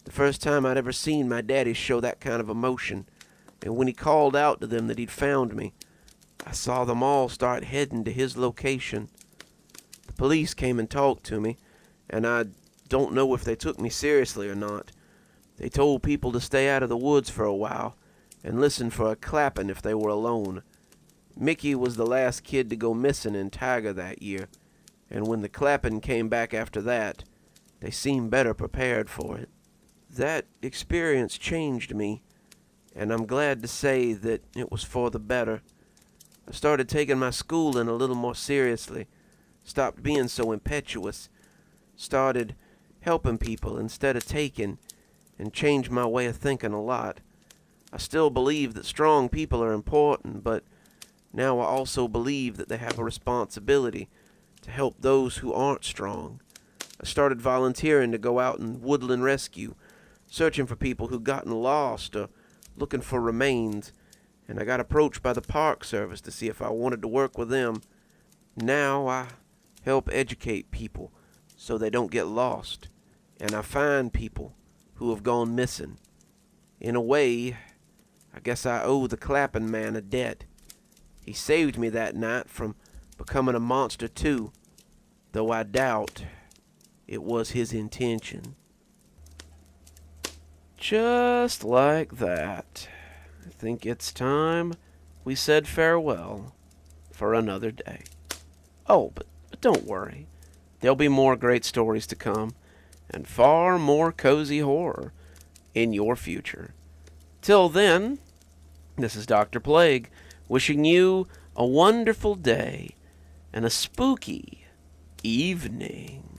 the first time I'd ever seen my daddy show that kind of emotion, and when he called out to them that he'd found me, I saw them all start heading to his location. The police came and talked to me, and I don't know if they took me seriously or not. They told people to stay out of the woods for a while and listen for a clapping if they were alone. McGhee was the last kid to go missing in Tiger that year, and when the clapping came back after that, they seemed better prepared for it. That experience changed me, and I'm glad to say that it was for the better. I started taking my schooling a little more seriously, stopped being so impetuous, started helping people instead of taking, and changed my way of thinking a lot. I still believe that strong people are important, but now I also believe that they have a responsibility to help those who aren't strong. I started volunteering to go out and woodland rescue, searching for people who'd gotten lost or looking for remains, and I got approached by the Park Service to see if I wanted to work with them. Now I help educate people so they don't get lost, and I find people who have gone missing. In a way, I guess I owe the clapping man a debt. He saved me that night from becoming a monster too, though I doubt it was his intention. Just like that, I think it's time we said farewell for another day. Oh, but don't worry. There'll be more great stories to come, and far more cozy horror in your future. Till then, this is Dr. Plague, wishing you a wonderful day and a spooky evening.